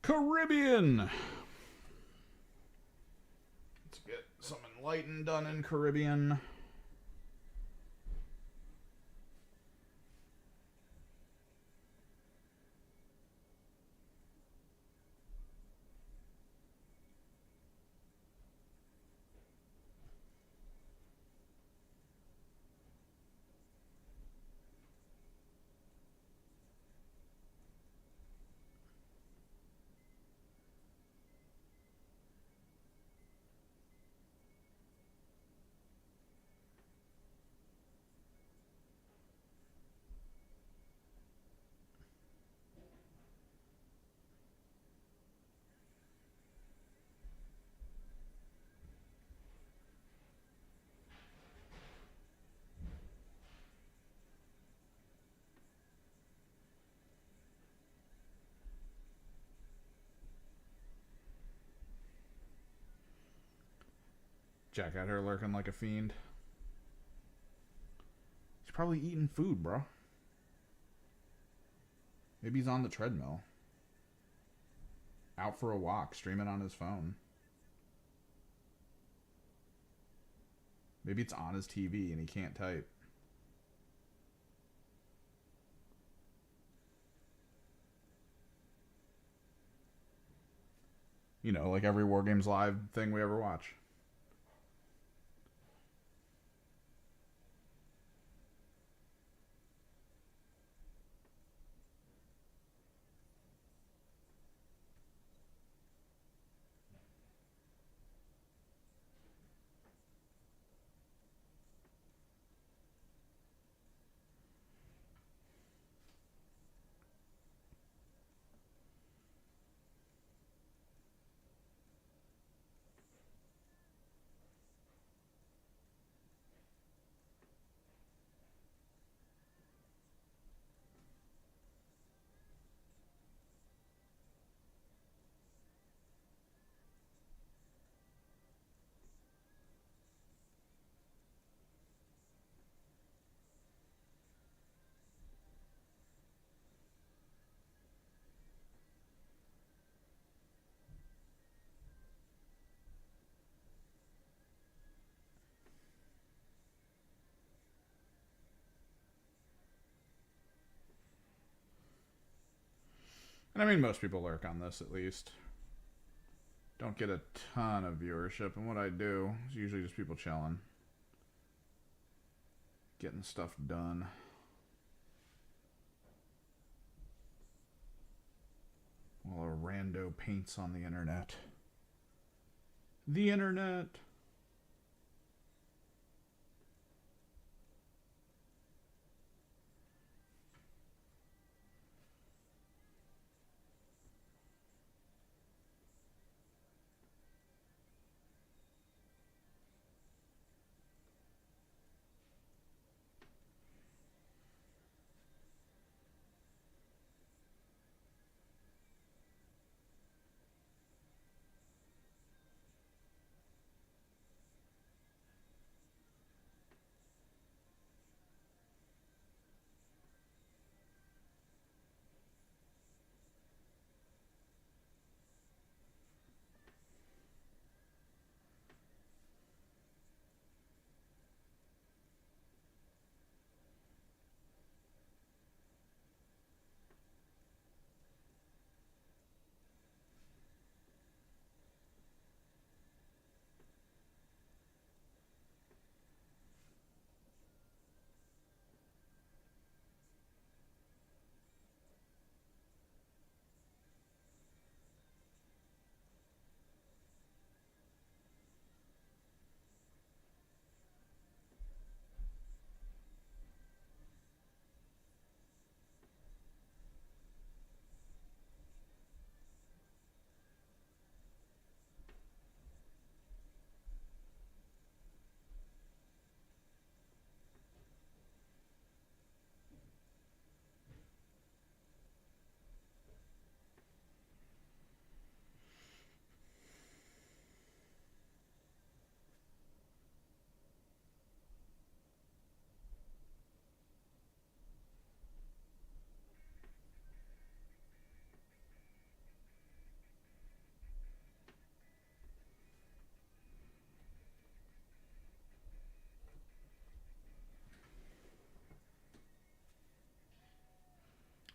Caribbean. Let's get some enlightened done in Caribbean. Jack out here lurking like a fiend. He's probably eating food, bro. Maybe he's on the treadmill. Out for a walk, streaming on his phone. Maybe it's on his TV and he can't type. Like every War Games Live thing we ever watch. And I mean, most people lurk on this at least. Don't get a ton of viewership, and what I do is usually just people chilling. Getting stuff done. While a rando paints on the internet. The internet.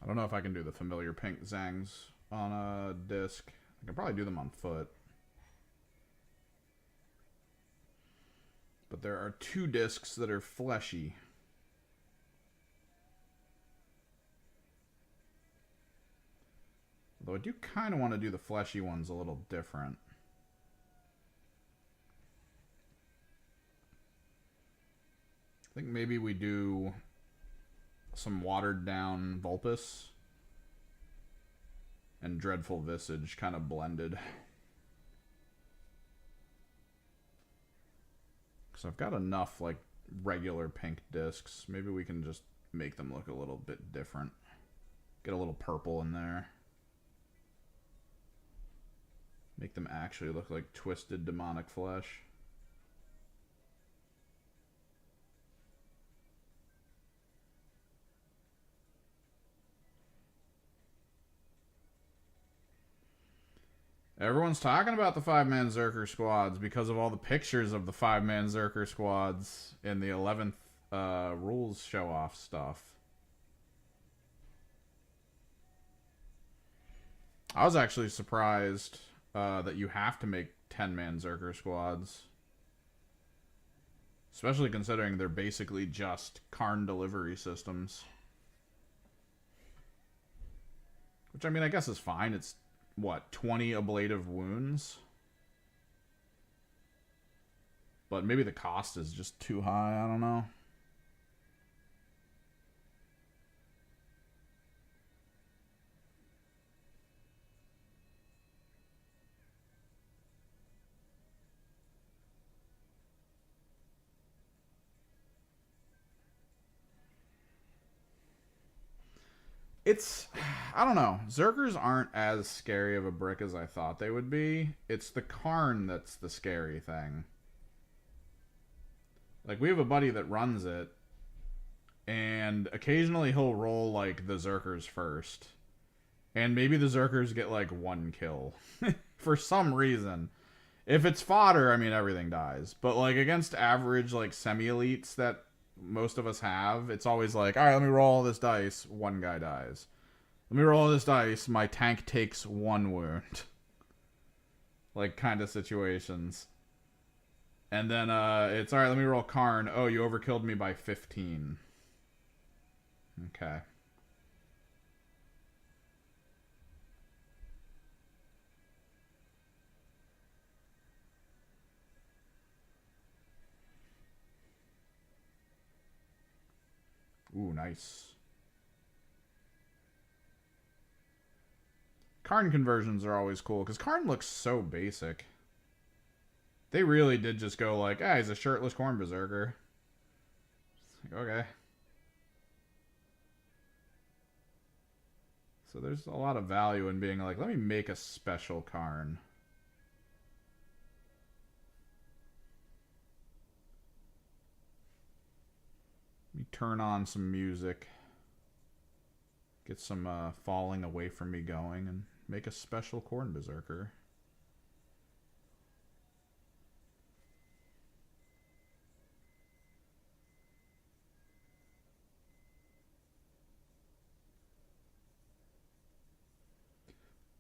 I don't know if I can do the familiar pink Tzaangs on a disc. I can probably do them on foot. But there are 2 discs that are fleshy. Although I do kind of want to do the fleshy ones a little different. I think maybe we do some watered down Vulpus and Dreadful Visage kind of blended. So I've got enough like regular pink discs. Maybe we can just make them look a little bit different. Get a little purple in there. Make them actually look like twisted demonic flesh. Everyone's talking about the 5-man Zerker squads because of all the pictures of the 5-man Zerker squads in the 11th rules show-off stuff. I was actually surprised that you have to make 10-man Zerker squads. Especially considering they're basically just Karn delivery systems. Which, I mean, I guess is fine. It's what, 20 ablative wounds? But maybe the cost is just too high, I don't know. It's, I don't know. Zerkers aren't as scary of a brick as I thought they would be. It's the Karn that's the scary thing. Like, we have a buddy that runs it, and occasionally he'll roll, like, the Zerkers first. And maybe the Zerkers get, like, 1 kill. For some reason. If it's fodder, I mean, everything dies. But, like, against average, like, semi-elites that most of us have, it's always like, alright, let me roll all this dice, 1 guy dies. Let me roll this dice. My tank takes 1 wound. Like, kind of situations. And then, it's, alright, let me roll Karn. Oh, you overkilled me by 15. Okay. Ooh, nice. Karn conversions are always cool, because Karn looks so basic. They really did just go like, ah, he's a shirtless corn berserker. Like, okay. So there's a lot of value in being like, let me make a special Karn. Let me turn on some music. Get some falling away from me going and make a special corn berserker.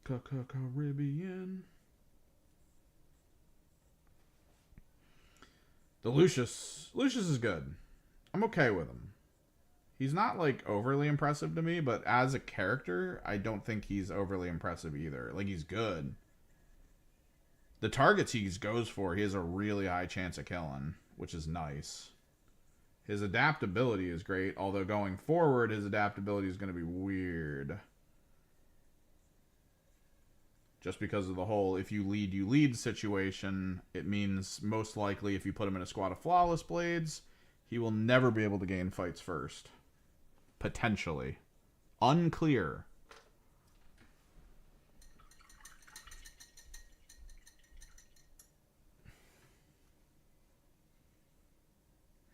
Caribbean. The Lucius is good. I'm okay with him. He's not like overly impressive to me, but as a character, I don't think he's overly impressive either. Like, he's good. The targets he goes for, he has a really high chance of killing, which is nice. His adaptability is great, although going forward, his adaptability is going to be weird. Just because of the whole, if you lead situation, it means most likely if you put him in a squad of Flawless Blades, he will never be able to gain fights first. Potentially. Unclear.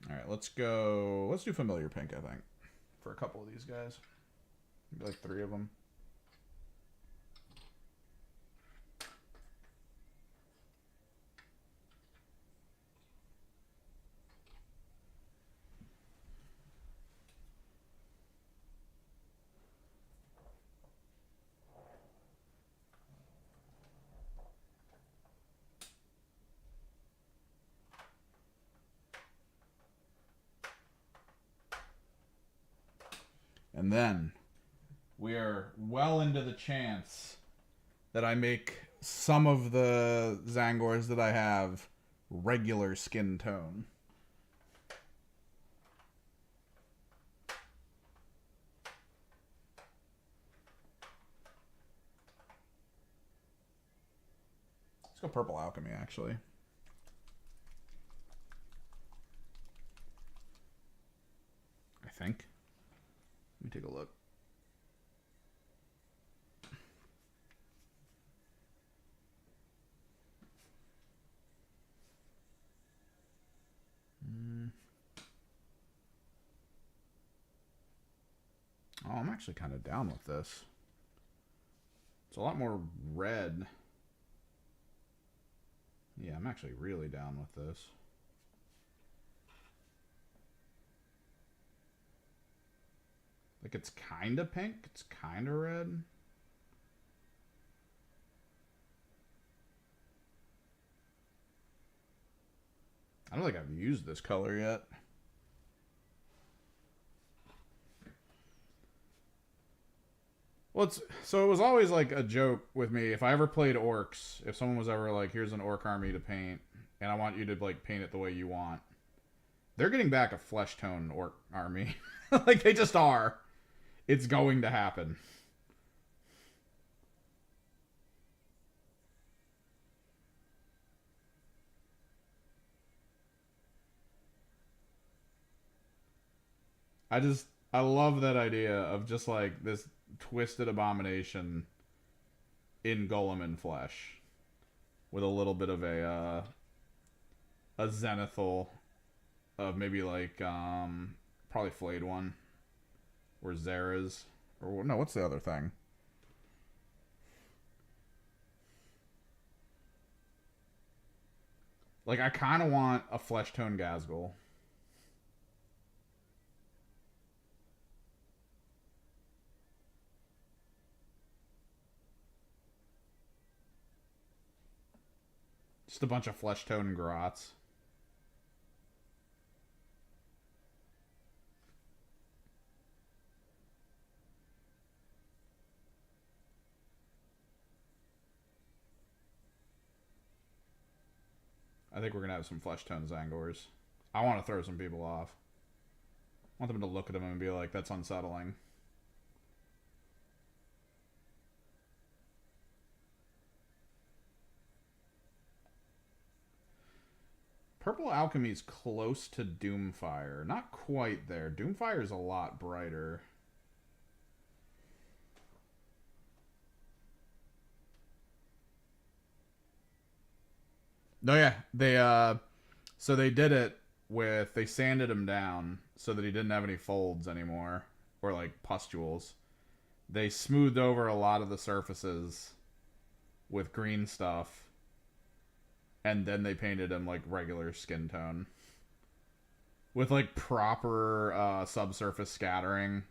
Alright, let's go. Let's do Familiar Pink, I think. For a couple of these guys. Maybe like 3 of them. And then we are well into the chance that I make some of the Zangors that I have regular skin tone. Let's go Purple Alchemy, actually. I think. Let me take a look. Oh, I'm actually kind of down with this. It's a lot more red. Yeah, I'm actually really down with this. Like, it's kind of pink. It's kind of red. I don't think I've used this color yet. Well, so it was always like a joke with me. If I ever played orcs, if someone was ever like, here's an orc army to paint, and I want you to like paint it the way you want, they're getting back a flesh tone orc army. Like, they just are. It's going to happen. I love that idea of just like this twisted abomination in Golem and flesh with a little bit of a zenithal of maybe like probably Flayed One or Zera's, or no, what's the other thing? Like, I kind of want a flesh tone Gazgul. Just a bunch of flesh tone grots. I think we're going to have some flesh tone Zangors. I want to throw some people off. I want them to look at them and be like, that's unsettling. Purple Alchemy's close to Doomfire. Not quite there. Doomfire's a lot brighter. No, yeah. So they did it with, they sanded him down so that he didn't have any folds anymore. Or like pustules. They smoothed over a lot of the surfaces with green stuff. And then they painted him like regular skin tone. With like proper subsurface scattering.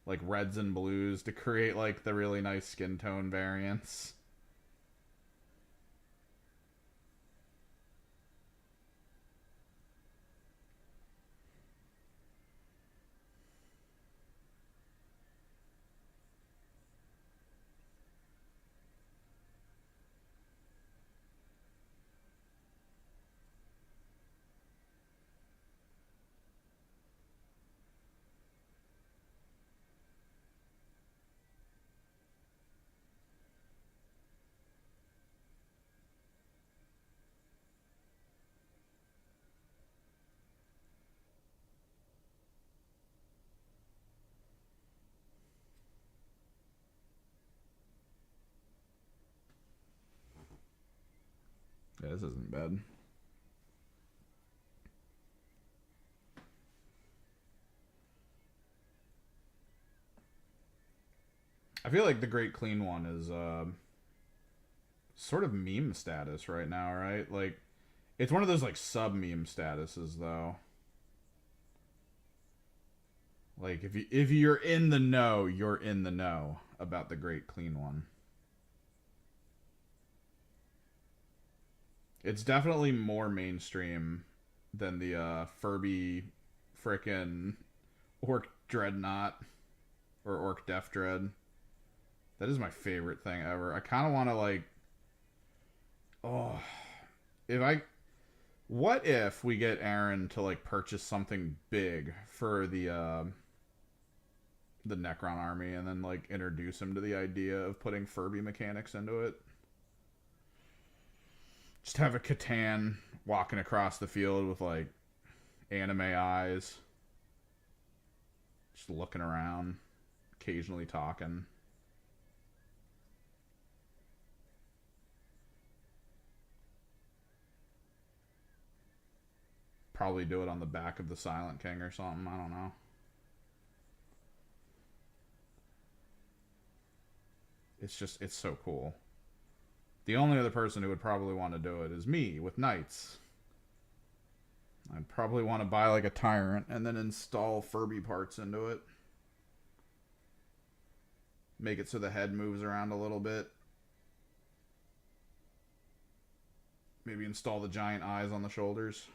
Like reds and blues to create like the really nice skin tone variants. Yeah, this isn't bad. I feel like the Great Clean One is sort of meme status right now, right? Like, it's one of those like sub meme statuses though. Like if you're in the know, you're in the know about the Great Clean One. It's definitely more mainstream than the Furby frickin' Orc Dreadnought or Orc Death Dread. That is my favorite thing ever. I kind of want to like, oh, if I, what if we get Aaron to like purchase something big for the Necron army and then like introduce him to the idea of putting Furby mechanics into it? Just have a Catan walking across the field with like anime eyes, just looking around, occasionally talking. Probably do it on the back of the Silent King or something. I don't know. It's so cool. The only other person who would probably want to do it is me with Knights. I'd probably want to buy like a Tyrant and then install Furby parts into it. Make it so the head moves around a little bit. Maybe install the giant eyes on the shoulders.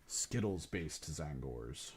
Skittles-based Zangors.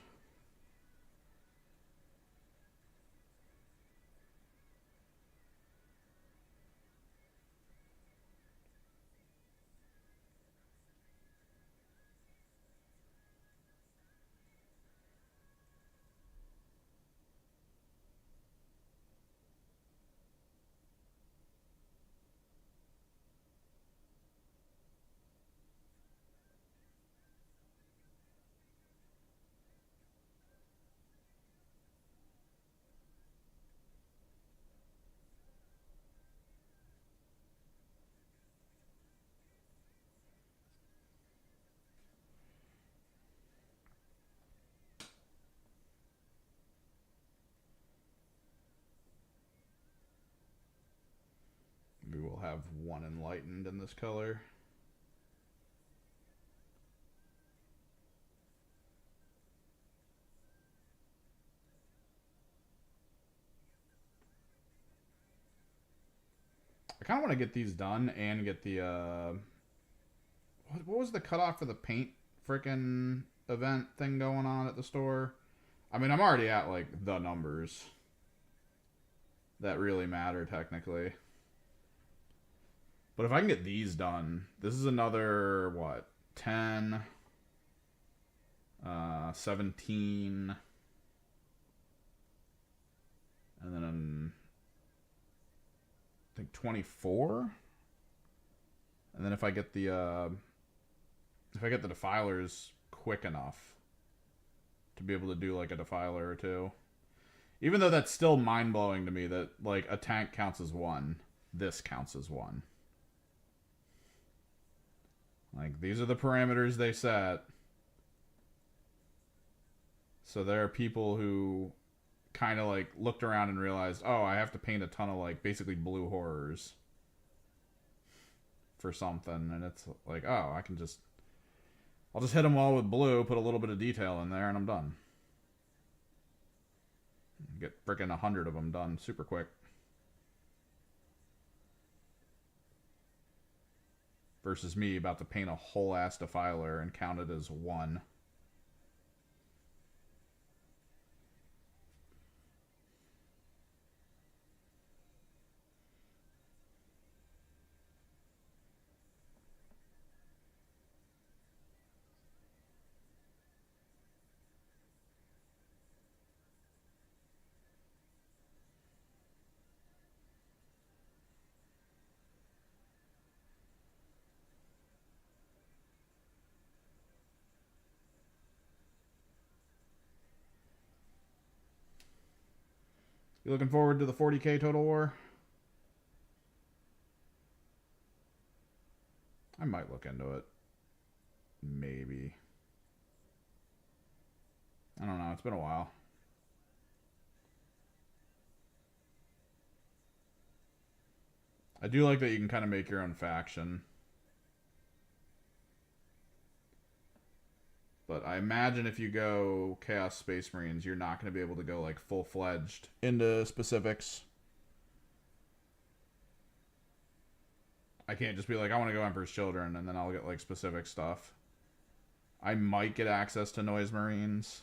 have one enlightened in this color. I kind of want to get these done and get the what was the cutoff for the paint frickin' event thing going on at the store? I mean, I'm already at like the numbers that really matter technically. But if I can get these done, this is another what, 10, 17, and then I think 24. And then if I get the defilers quick enough to be able to do like a defiler or two. Even though that's still mind-blowing to me that like a tank counts as one, this counts as one. Like, these are the parameters they set. So there are people who kind of like looked around and realized, oh, I have to paint a ton of like basically blue horrors for something, and it's like, oh, I'll just hit them all with blue, put a little bit of detail in there, and I'm done. Get freaking 100 of them done super quick. Versus me about to paint a whole ass defiler and count it as one. You looking forward to the 40k Total War? I might look into it. Maybe. I don't know. It's been a while. I do like that you can kind of make your own faction. But I imagine if you go Chaos Space Marines, you're not going to be able to go like full-fledged into specifics. I can't just be like, I want to go Emperor's Children, and then I'll get like specific stuff. I might get access to Noise Marines.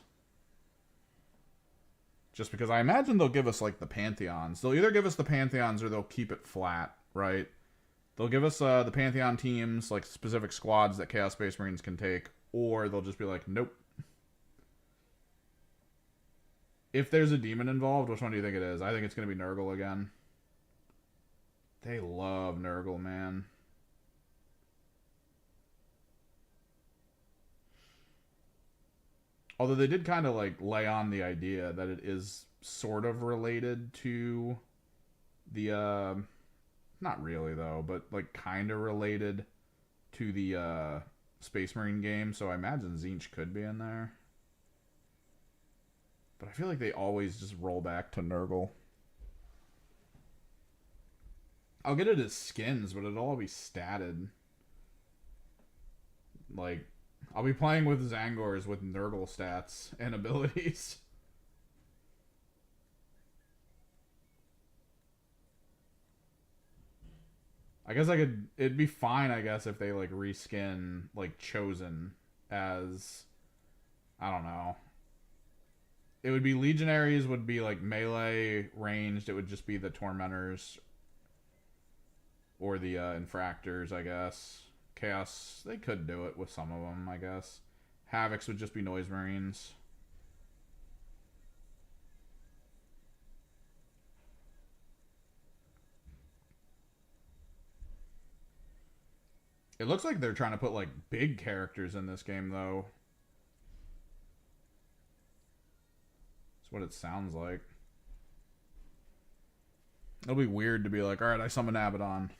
Just because I imagine they'll give us like the Pantheons. They'll either give us the Pantheons or they'll keep it flat, right? They'll give us the Pantheon teams, like specific squads that Chaos Space Marines can take. Or they'll just be like, nope. If there's a demon involved, which one do you think it is? I think it's going to be Nurgle again. They love Nurgle, man. Although they did kind of like lay on the idea that it is sort of related to the, not really though, but like kind of related to the, Space Marine game, so I imagine Tzaangs could be in there. But I feel like they always just roll back to Nurgle. I'll get it as skins, but it'll all be statted. Like, I'll be playing with Zangors with Nurgle stats and abilities. I guess I could... It'd be fine, I guess, if they, like, reskin, like, Chosen as... I don't know. It would be Legionaries would be, like, melee, ranged. It would just be the Tormentors. Or the, Infractors, I guess. Chaos, they could do it with some of them, I guess. Havocs would just be Noise Marines. It looks like they're trying to put, like, big characters in this game, though. That's what it sounds like. It'll be weird to be like, alright, I summon Abaddon.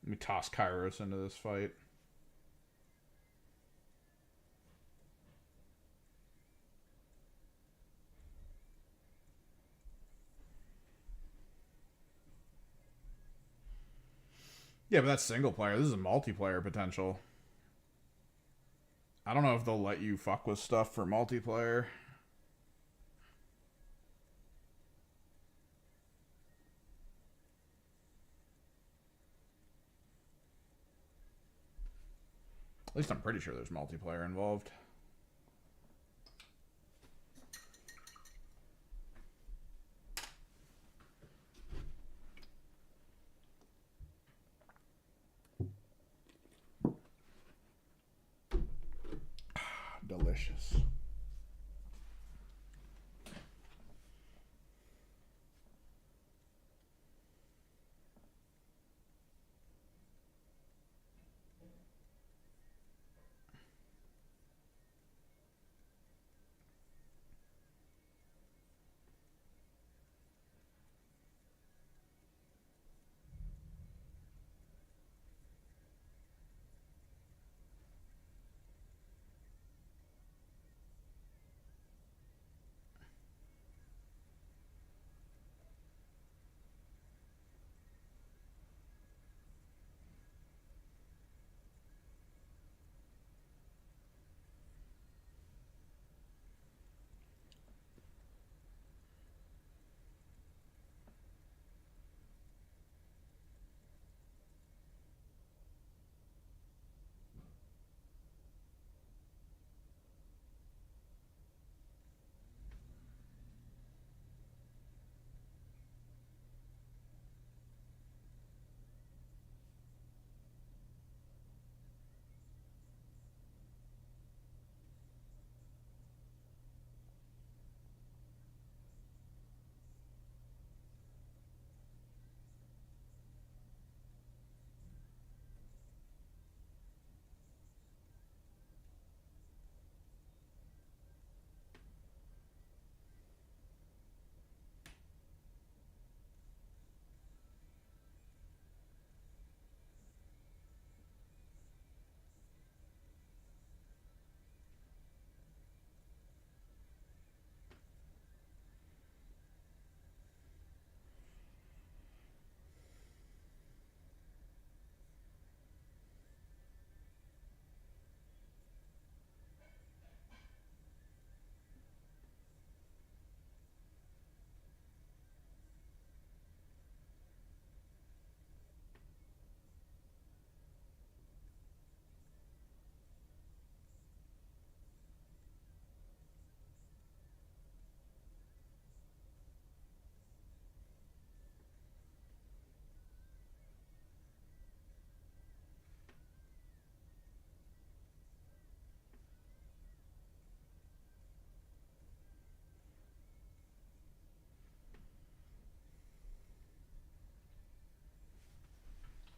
Let me toss Kairos into this fight. Yeah, but that's single player. This is a multiplayer potential. I don't know if they'll let you fuck with stuff for multiplayer. At least I'm pretty sure there's multiplayer involved. Delicious.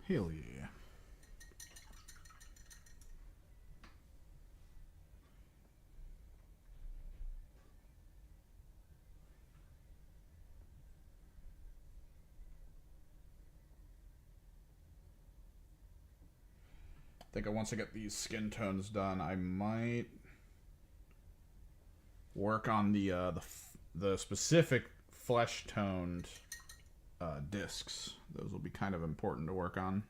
Hell yeah. I think once I get these skin tones done, I might work on the specific flesh toned discs. Those will be kind of important to work on.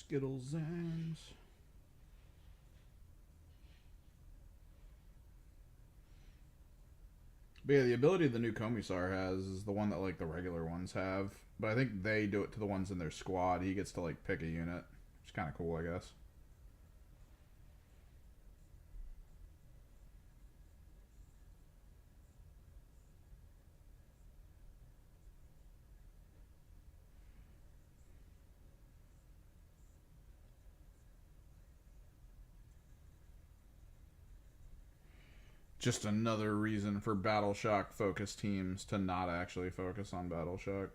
Skittles Tzaangs. But yeah, the ability the new Commissar has is the one that like the regular ones have. But I think they do it to the ones in their squad. He gets to like pick a unit. Which is kind of cool, I guess. Just another reason for Battle Shock focused teams to not actually focus on Battle Shock.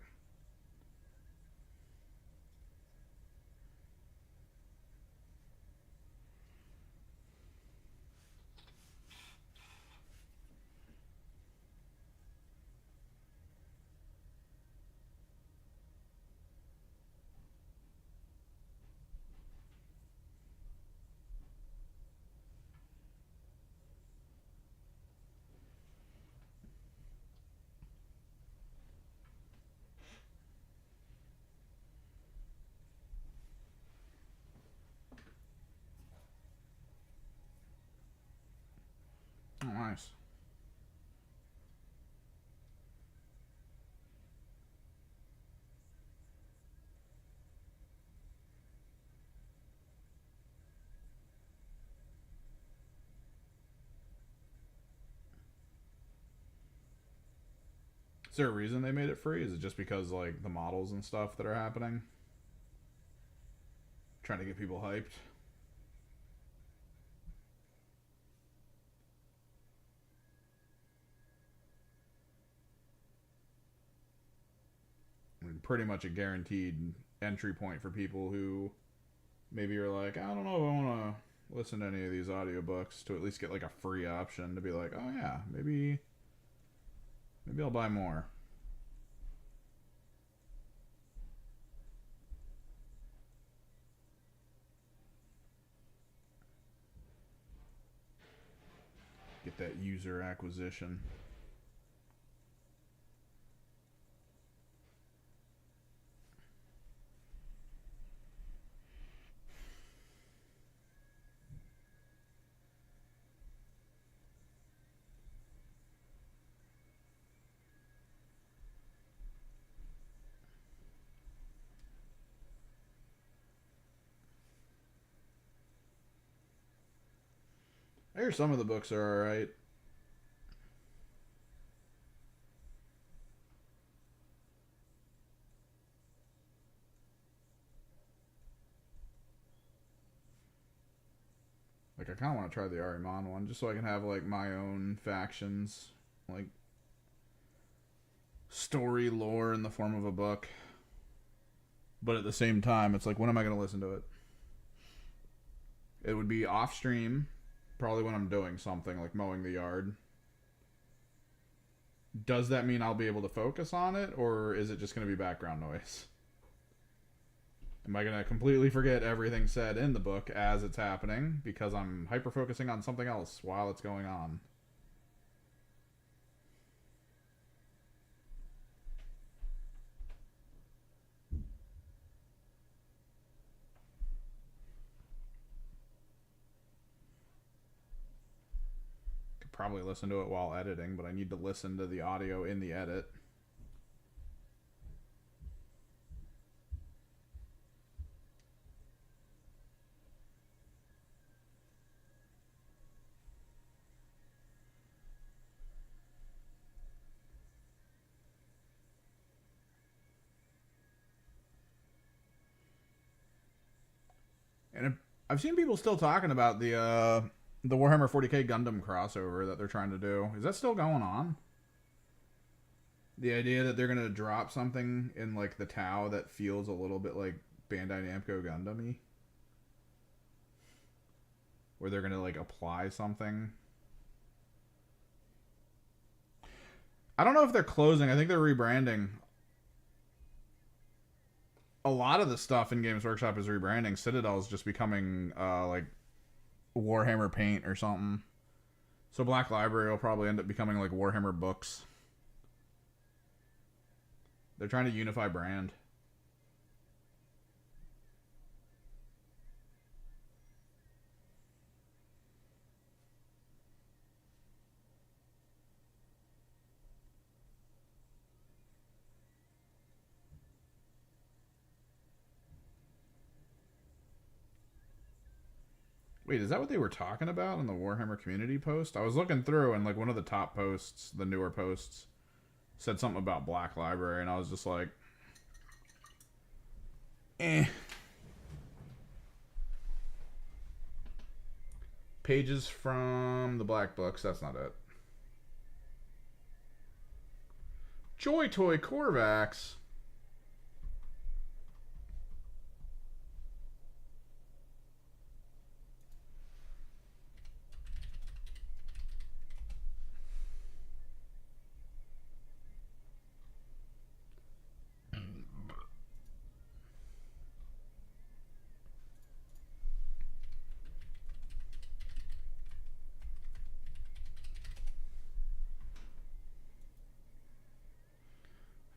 Oh, nice. Is there a reason they made it free? Is it just because like the models and stuff that are happening? Trying to get people hyped? I mean, pretty much a guaranteed entry point for people who maybe are like, I don't know if I want to listen to any of these audiobooks, to at least get like a free option to be like, oh yeah, maybe I'll buy more. Get that user acquisition. I hear some of the books are alright. Like, I kind of want to try the Ahriman one, just so I can have, like, my own factions. Like, story lore in the form of a book. But at the same time, it's like, when am I going to listen to it? It would be off stream, probably when I'm doing something, like mowing the yard. Does that mean I'll be able to focus on it, or is it just going to be background noise? Am I going to completely forget everything said in the book as it's happening because I'm hyper-focusing on something else while it's going on? Could probably listen to it while editing, but I need to listen to the audio in the edit. And I've seen people still talking about the Warhammer 40k Gundam crossover that they're trying to do. Is that still going on? The idea that they're gonna drop something in like the Tau that feels a little bit like Bandai Namco Gundam-y, where they're gonna like apply something. I don't know if they're closing. I think they're rebranding. A lot of the stuff in Games Workshop is rebranding. Citadel is just becoming like Warhammer Paint or something. So Black Library will probably end up becoming like Warhammer Books. They're trying to unify brand. Wait, is that what they were talking about in the Warhammer community post? I was looking through and like one of the top posts, the newer posts, said something about Black Library, and I was just like, eh. Pages from the Black Books, that's not it. Joy Toy Korvax.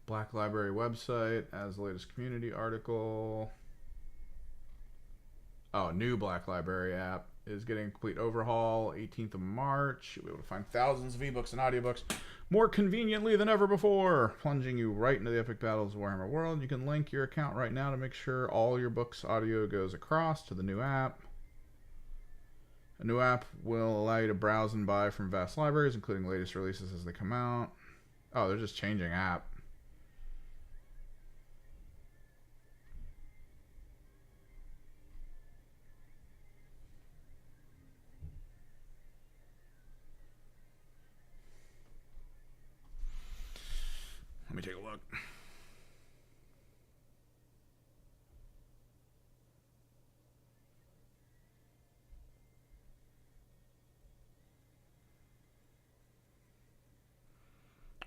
Black Library website as the latest community article. Oh, new Black Library app is getting a complete overhaul 18th of March. You'll be able to find thousands of ebooks and audiobooks more conveniently than ever before, plunging you right into the epic battles of Warhammer World. You can link your account right now to make sure all your books audio goes across to the new app. A new app will allow you to browse and buy from vast libraries, including latest releases as they come out. Oh, they're just changing app. Let me take a look.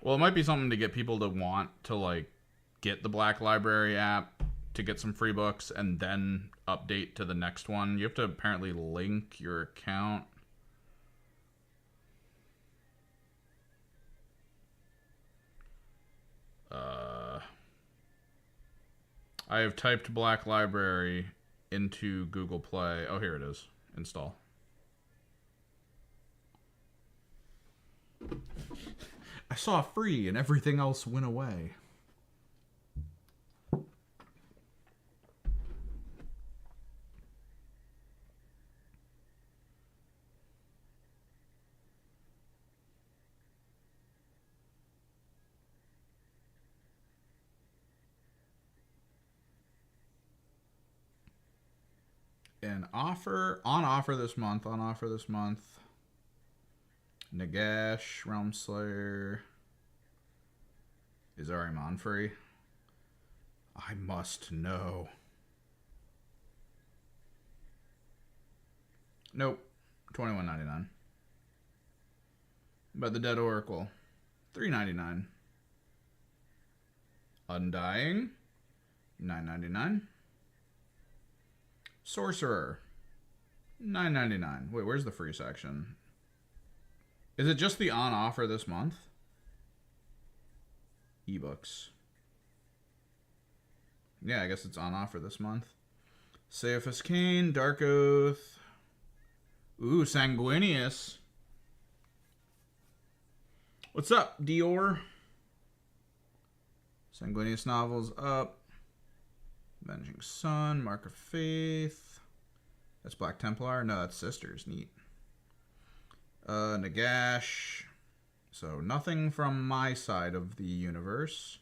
Well, it might be something to get people to want to like get the Black Library app to get some free books and then update to the next one. You have to apparently link your account. I have typed Black Library into Google Play. Oh, here it is. Install. I saw free and everything else went away. On offer this month, Nagash, Realm Slayer, is Ahriman free? I must know. Nope, $21.99. But the Dead Oracle, $3.99. Undying, $9.99. Sorcerer, $9.99. Wait, where's the free section? Is it just the on offer this month? Ebooks. Yeah, I guess it's on offer this month. Seaphus Cain, Dark Oath. Ooh, Sanguinius. What's up, Dior? Sanguinius novels up. Avenging Sun, Mark of Faith. That's Black Templar. No, that's Sisters. Neat. Nagash. So nothing from my side of the universe.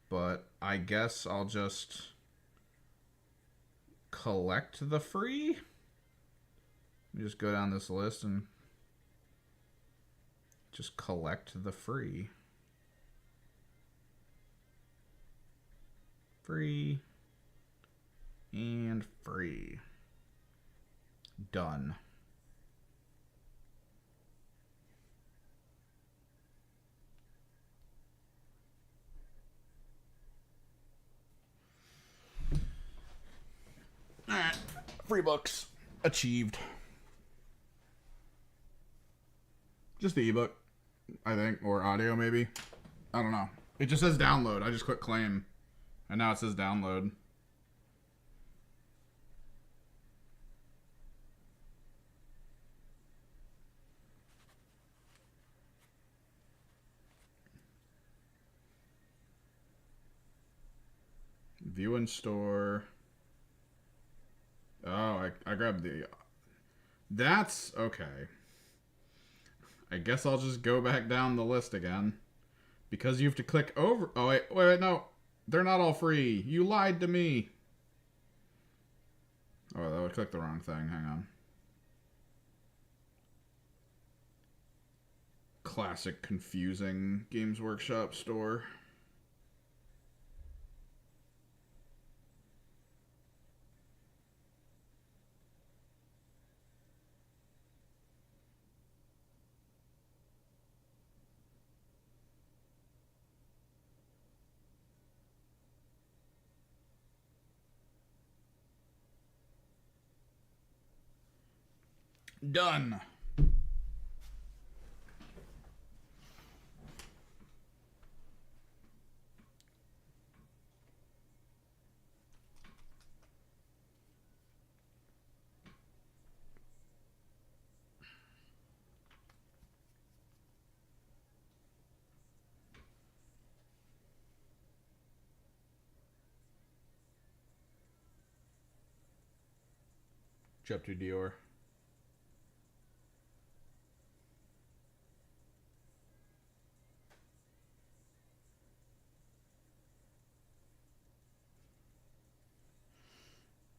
But I guess I'll just collect the free. Let me just go down this list and just collect the free. Free. And free. Done. Alright. Free books. Achieved. Just the ebook, I think, or audio maybe. I don't know. It just says download. I just click claim. And now it says download. View in store. Oh, I grabbed the That's okay. I guess I'll just go back down the list again. Because you have to click over... Oh, wait, no. They're not all free. You lied to me. Oh, that would click the wrong thing. Hang on. Classic confusing Games Workshop store. Done. What's you up to, Dior?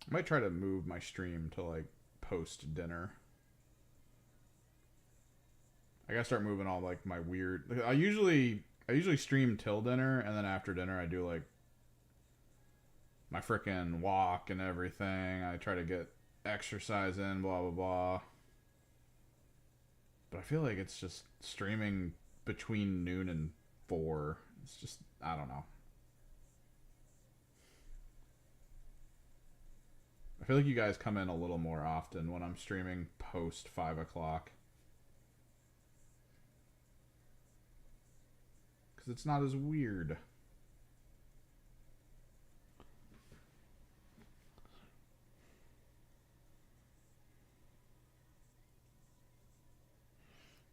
I might try to move my stream to like post dinner. I gotta start moving all like my weird. I usually stream till dinner, and then after dinner I do like my frickin' walk and everything. I try to get exercise in, blah blah blah. But I feel like it's just streaming between noon and 4. It's just, I don't know. I feel like you guys come in a little more often when I'm streaming post 5 o'clock. Because it's not as weird.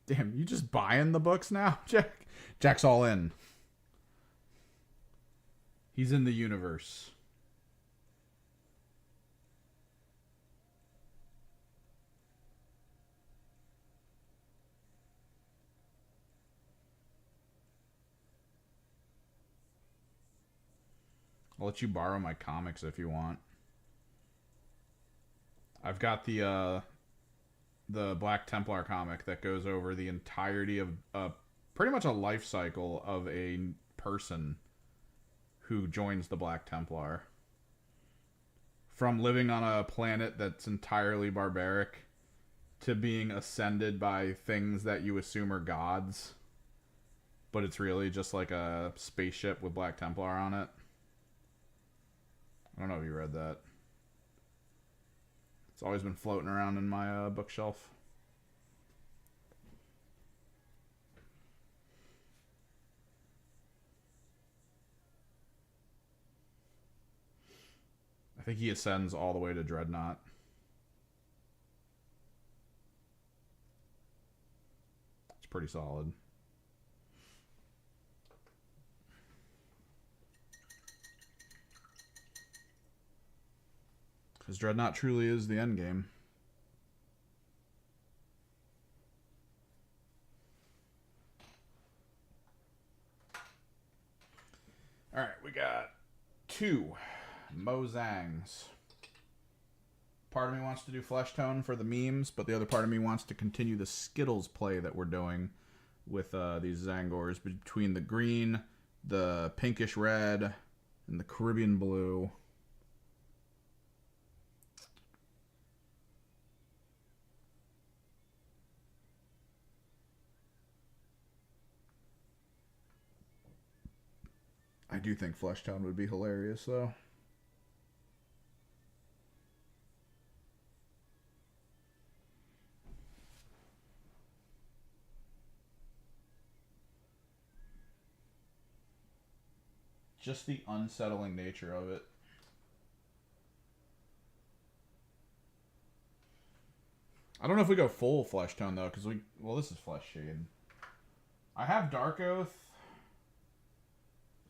Damn, you just buying the books now, Jack? Jack's all in. He's in the universe. I'll let you borrow my comics if you want. I've got the Black Templar comic that goes over the entirety of pretty much a life cycle of a person who joins the Black Templar. From living on a planet that's entirely barbaric to being ascended by things that you assume are gods, but it's really just like a spaceship with Black Templar on it. I don't know if you read that. It's always been floating around in my bookshelf. I think he ascends all the way to Dreadnought. It's pretty solid. Because Dreadnought truly is the end game. Alright, we got 2 Tzaangs. Part of me wants to do flesh tone for the memes, but the other part of me wants to continue the Skittles play that we're doing with these Zangors between the green, the pinkish red, and the Caribbean blue. I do think flesh tone would be hilarious, though. Just the unsettling nature of it. I don't know if we go full flesh tone, though, because well, this is flesh shade. I have Dark Oath.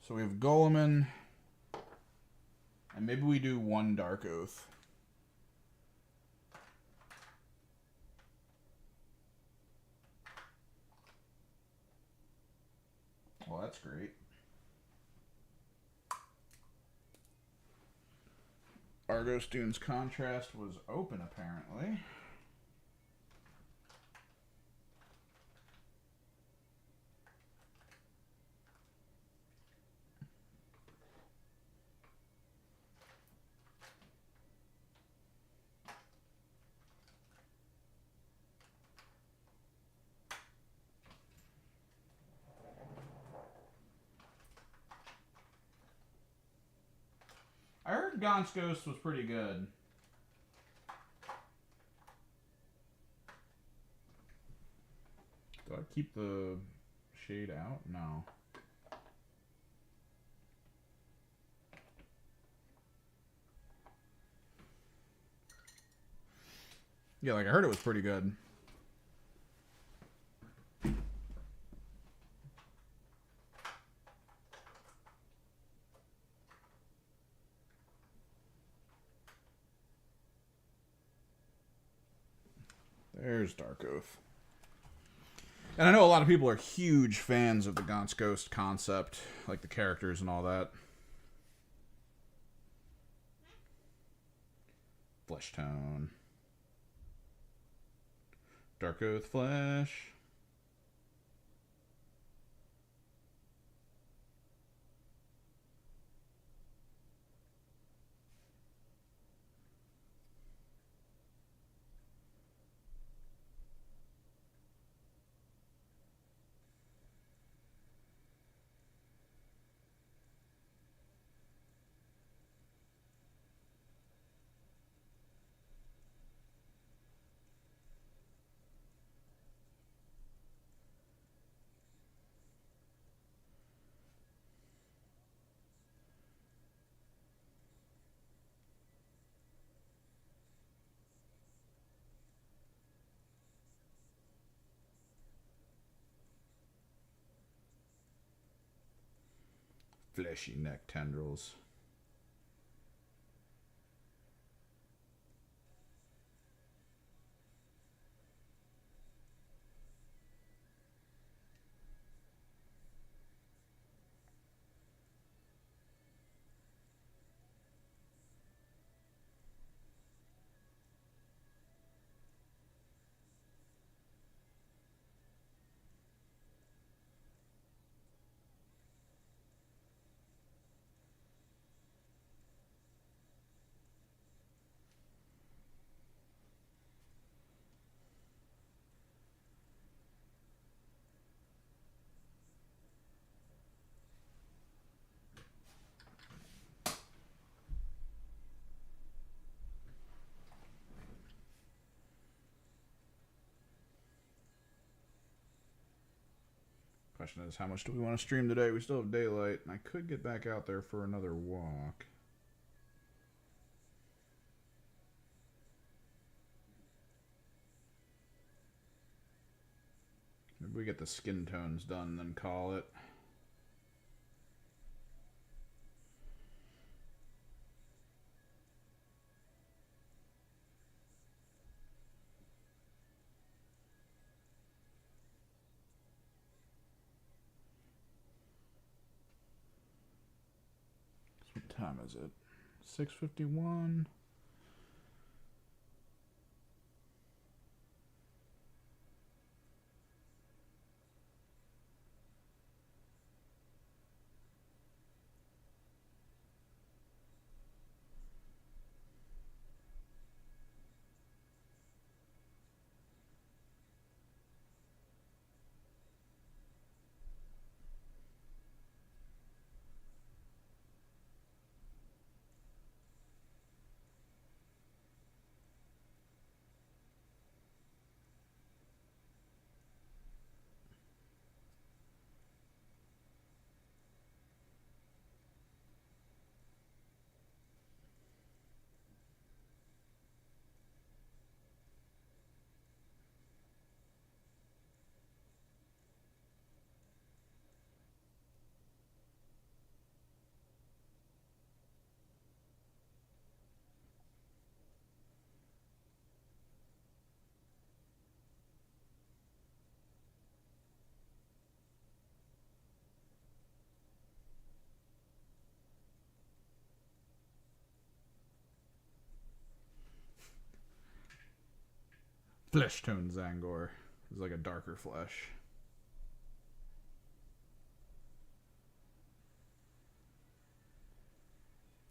So we have Goleman. And maybe we do 1 Dark Oath. that's great. Argos Dune's contrast was open, apparently. I heard Gaunt's Ghost was pretty good. Do I keep the shade out? No. Yeah, like I heard it was pretty good. There's Dark Oath. And I know a lot of people are huge fans of the Gaunt's Ghost concept, like the characters and all that. Flesh tone. Dark Oath Flesh. Fleshy neck tendrils. Question is, how much do we want to stream today? We still have daylight, and I could get back out there for another walk. Maybe we get the skin tones done and then call it. What time is it? 6:51. Flesh tone Zangor is like a darker flesh.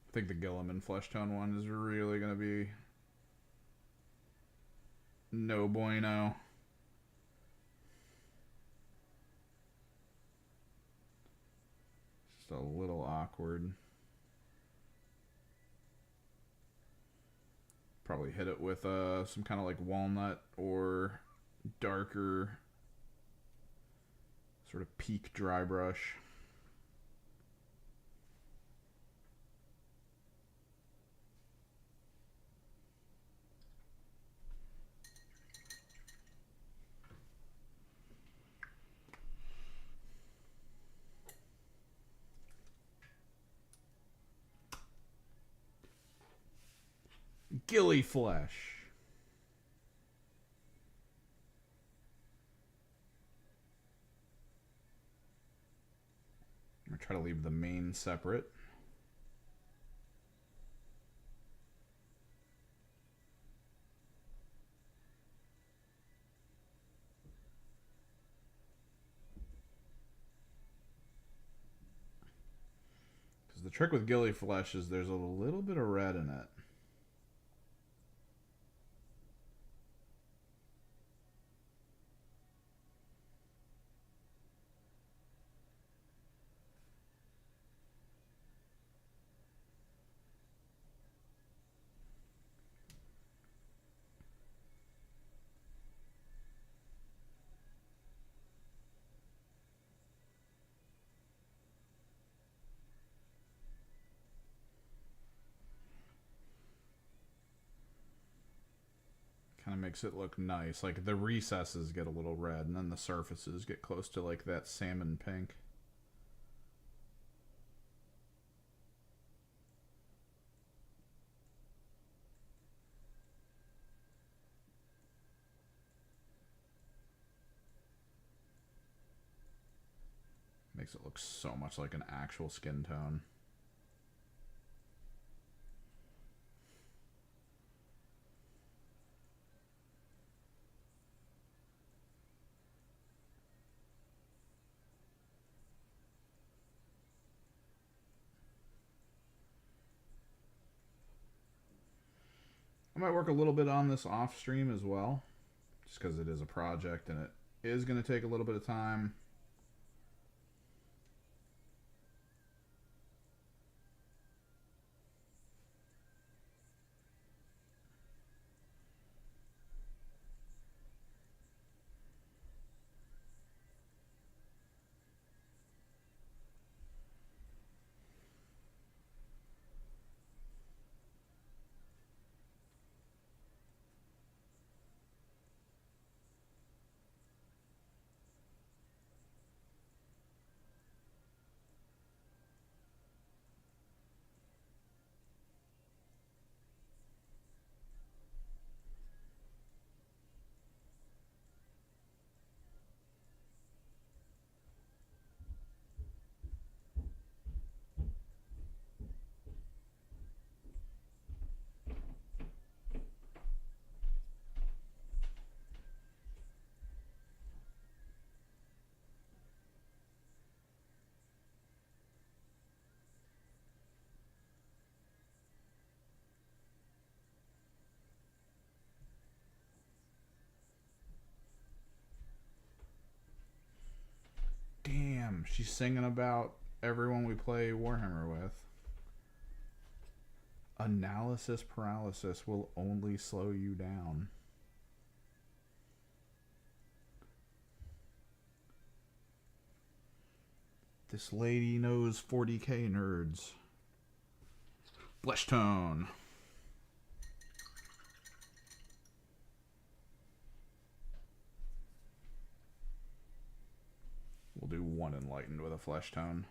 I think the Gilliman flesh tone one is really going to be no bueno. Just a little awkward. Probably hit it with some kind of like walnut or darker sort of peak dry brush. Gilly flesh. I'm going to try to leave the mane separate. Because the trick with gilly flesh is there's a little bit of red in it. Kind of makes it look nice. Like the recesses get a little red and then the surfaces get close to like that salmon pink. Makes it look so much like an actual skin tone. I might work a little bit on this off stream as well, just because it is a project and it is going to take a little bit of time. Damn, she's singing about everyone we play Warhammer with. Analysis paralysis will only slow you down. This lady knows 40k nerds. Flesh tone. We'll do one enlightened with a flesh tone.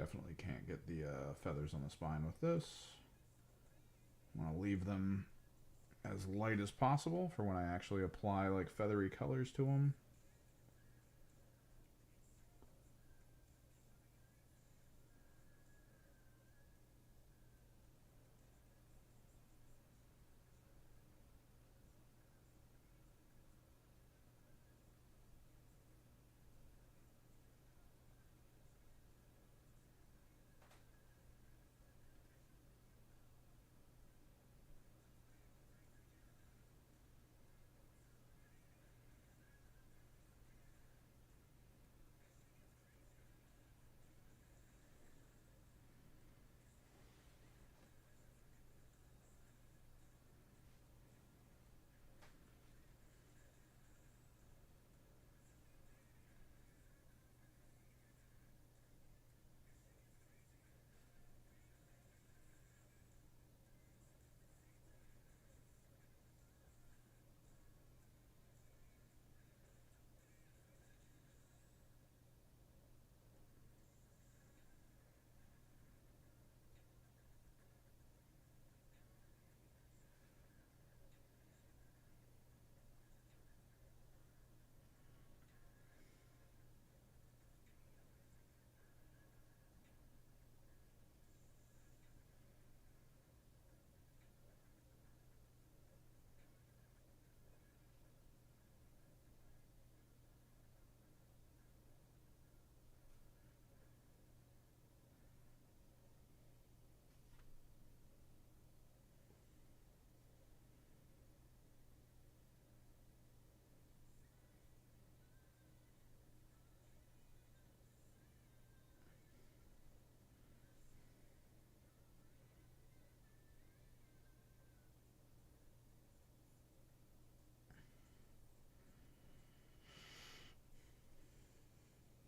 definitely can't get the feathers on the spine with this. I'm going to leave them as light as possible for when I actually apply like feathery colors to them.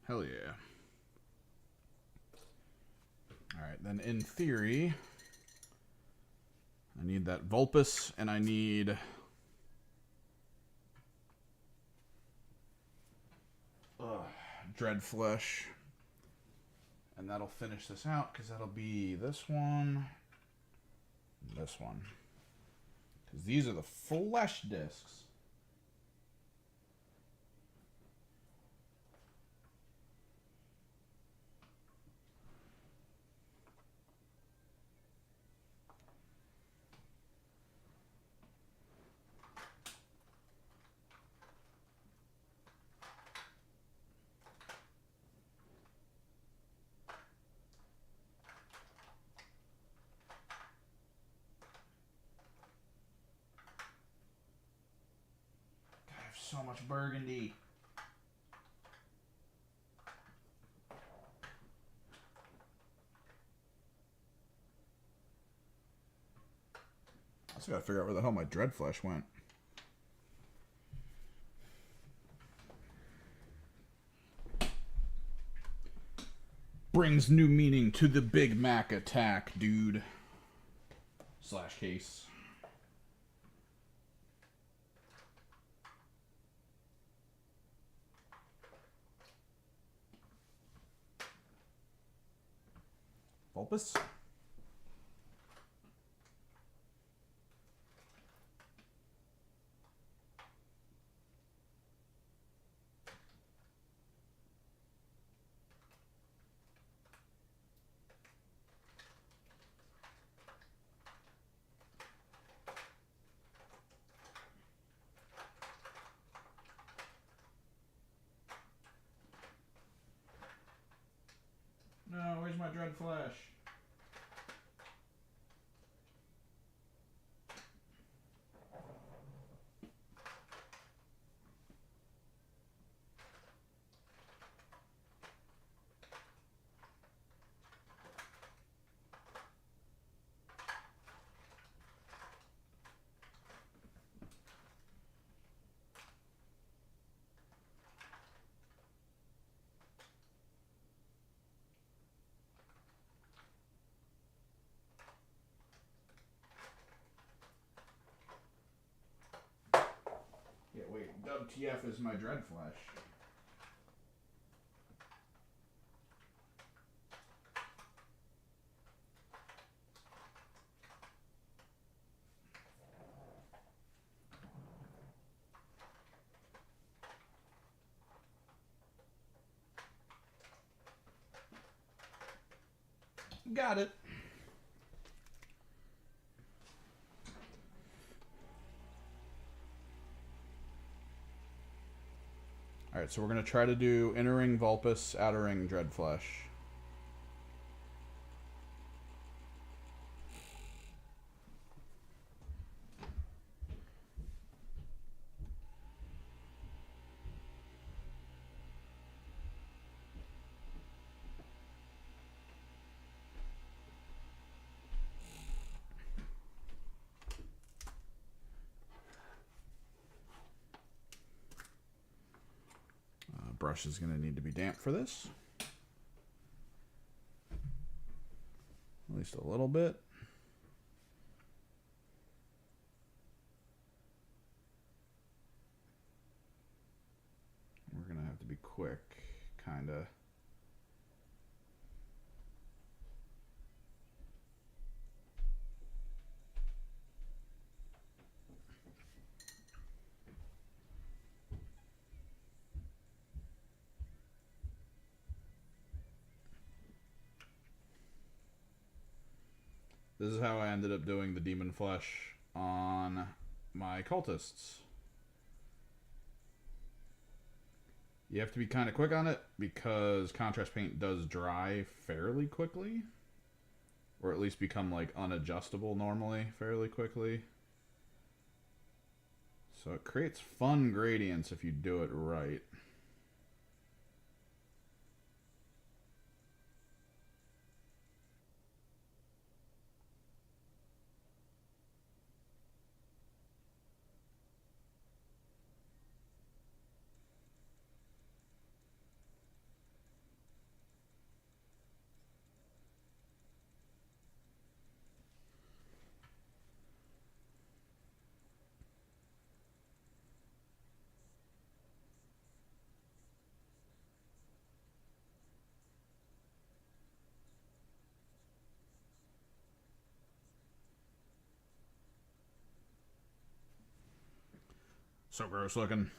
Hell yeah. Alright, then in theory, I need that Vulpus, and I need Dreadflesh. And that'll finish this out, because that'll be this one, and this one. Because these are the flesh discs. So much burgundy. I still gotta figure out where the hell my Dreadflesh went. Brings new meaning to the Big Mac attack, dude. Slash case. Vulpus. No, where's my Dreadflesh? Yeah, wait. WTF is my Dreadflesh. Got it. Alright, so we're going to try to do Inner Ring Vulpus, Outer Ring Dreadflesh. Brush is going to need to be damp for this. At least a little bit. We're going to have to be quick, kind of. This is how I ended up doing the demon flesh on my cultists. You have to be kind of quick on it because contrast paint does dry fairly quickly. Or at least become like unadjustable normally fairly quickly. So it creates fun gradients if you do it right. So gross looking.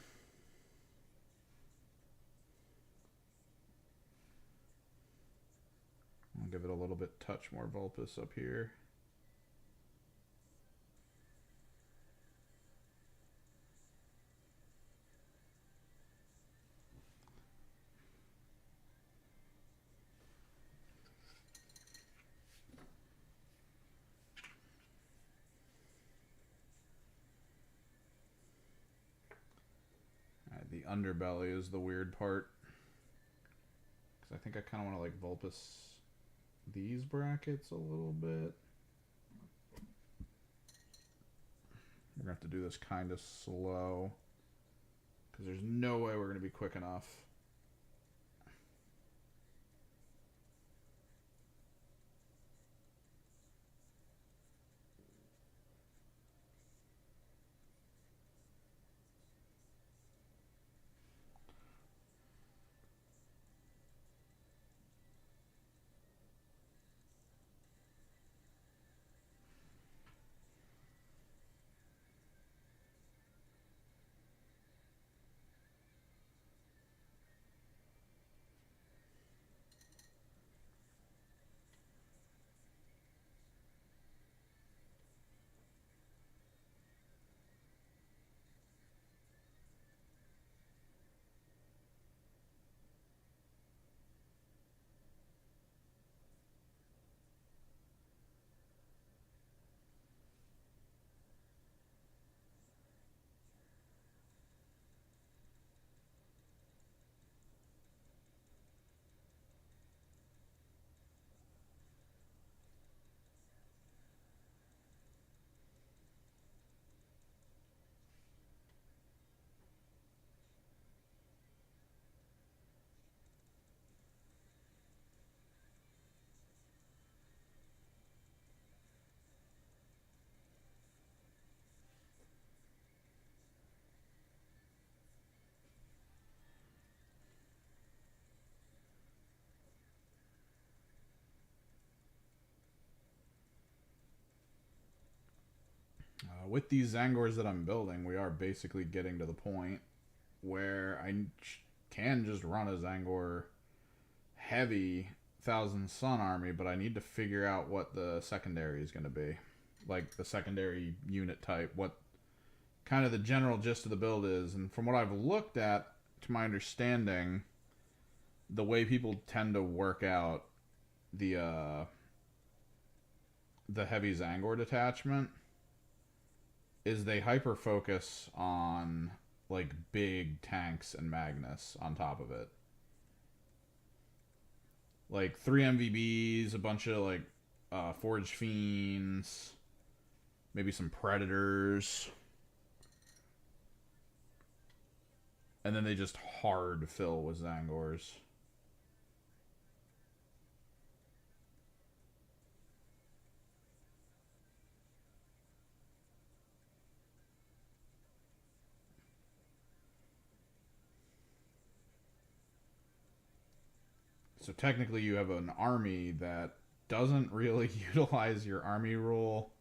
I'll give it a little bit touch more Vulpus up here. The underbelly is the weird part. Because I think I kind of want to like Vulpus these brackets a little bit. We're going to have to do this kind of slow. Because there's no way we're going to be quick enough. With these Zangors that I'm building, we are basically getting to the point where I can just run a Zangor heavy Thousand Sun army, but I need to figure out what the secondary is going to be. Like the secondary unit type, what kind of the general gist of the build is. And from what I've looked at, to my understanding, the way people tend to work out the heavy Zangor detachment is they hyper focus on like big tanks and Magnus on top of it. Like 3 MVBs, a bunch of like Forged Fiends, maybe some Predators. And then they just hard fill with Zangors. So technically you have an army that doesn't really utilize your army rule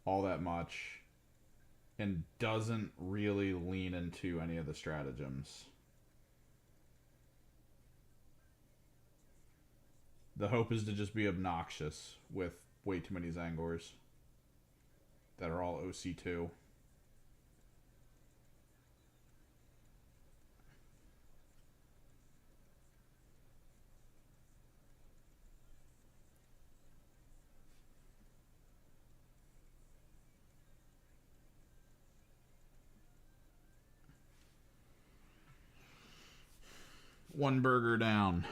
all that much and doesn't really lean into any of the stratagems. The hope is to just be obnoxious with way too many Zangors that are all OC2. One burger down.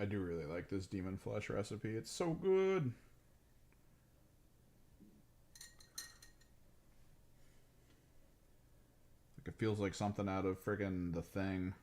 I do really like this demon flesh recipe. It's so good. Like it feels like something out of friggin' The Thing.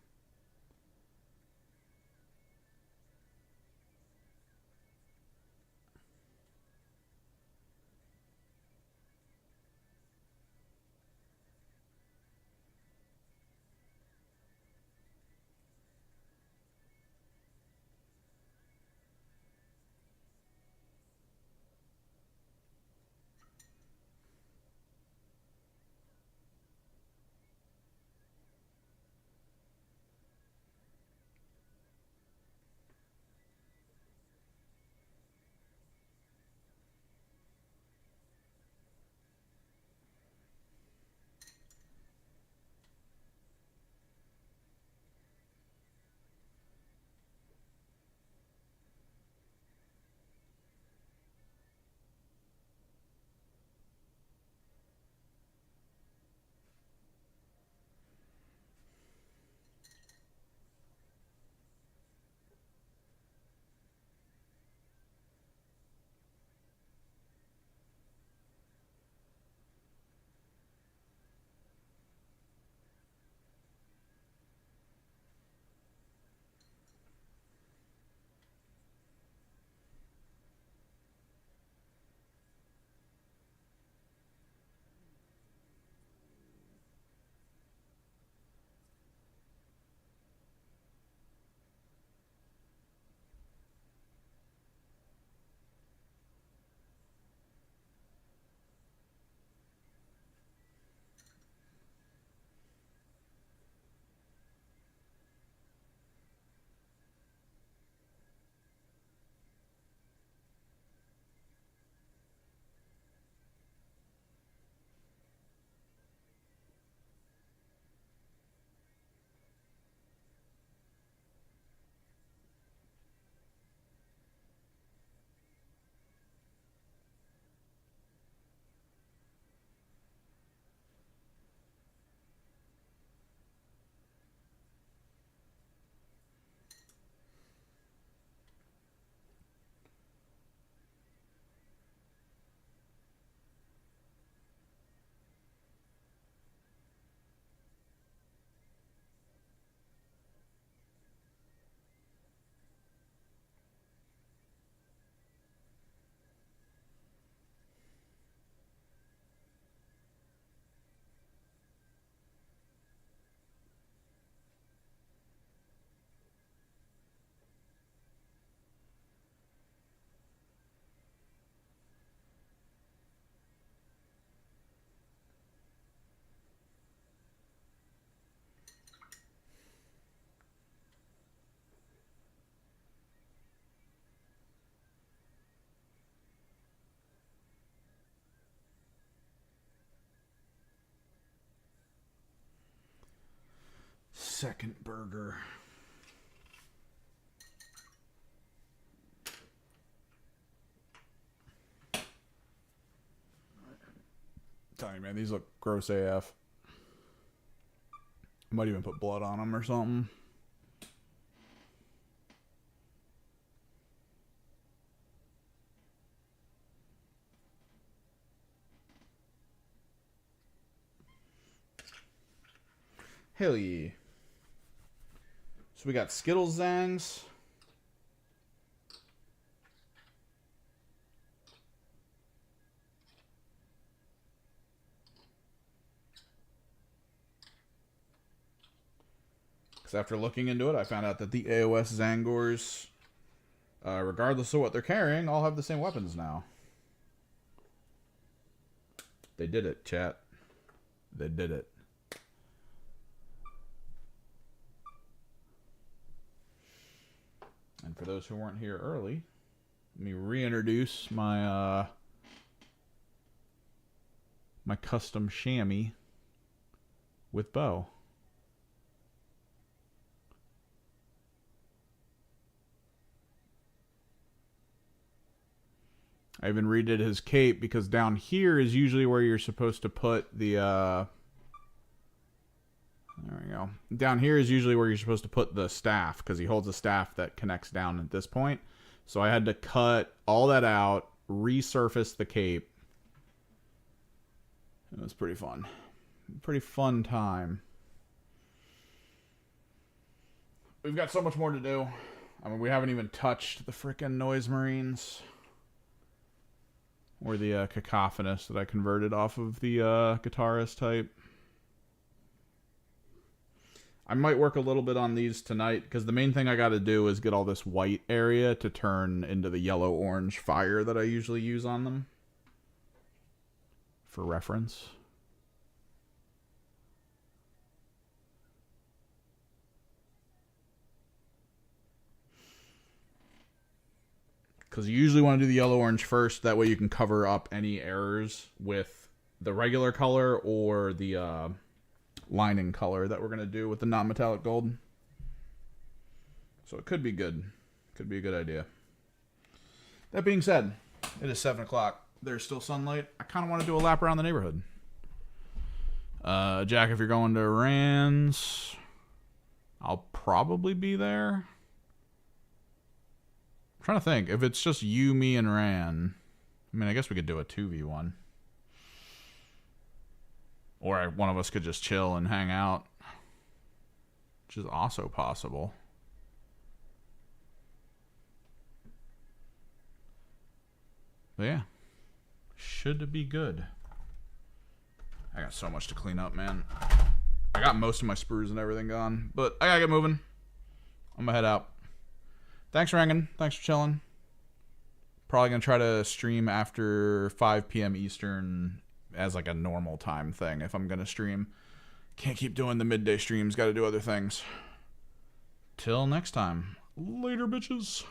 second burger. Tell you, man, these look gross AF. Might even put blood on them or something. Hell yeah. So we got Skittles Tzaangs. Because after looking into it, I found out that the AOS Zangors, regardless of what they're carrying, all have the same weapons now. They did it, chat. They did it. And for those who weren't here early, let me reintroduce my my custom chamois with bow. I even redid his cape because down here is usually where you're supposed to put the there we go. Down here is usually where you're supposed to put the staff, because he holds a staff that connects down at this point. So I had to cut all that out, resurface the cape. It was pretty fun. Pretty fun time. We've got so much more to do. I mean, we haven't even touched the frickin' Noise Marines. Or the Cacophonous that I converted off of the Guitarist type. I might work a little bit on these tonight, because the main thing I got to do is get all this white area to turn into the yellow-orange fire that I usually use on them. For reference. Because you usually want to do the yellow-orange first, that way you can cover up any errors with the regular color or the lining color that we're going to do with the non-metallic gold. So it could be good. Could be a good idea. That being said, it is 7 o'clock. There's still sunlight. I kind of want to do a lap around the neighborhood. Jack, if you're going to Rand's, I'll probably be there. I'm trying to think. If it's just you, me, and Ran, I mean, I guess we could do a 2v1. Or one of us could just chill and hang out, which is also possible. But yeah, should be good. I got so much to clean up, man. I got most of my sprues and everything gone, but I gotta get moving. I'm gonna head out. Thanks for hanging. Thanks for chilling. Probably gonna try to stream after 5 p.m. Eastern as like a normal time thing if I'm gonna stream. Can't keep doing the midday streams, gotta do other things. Till next time. Later, bitches.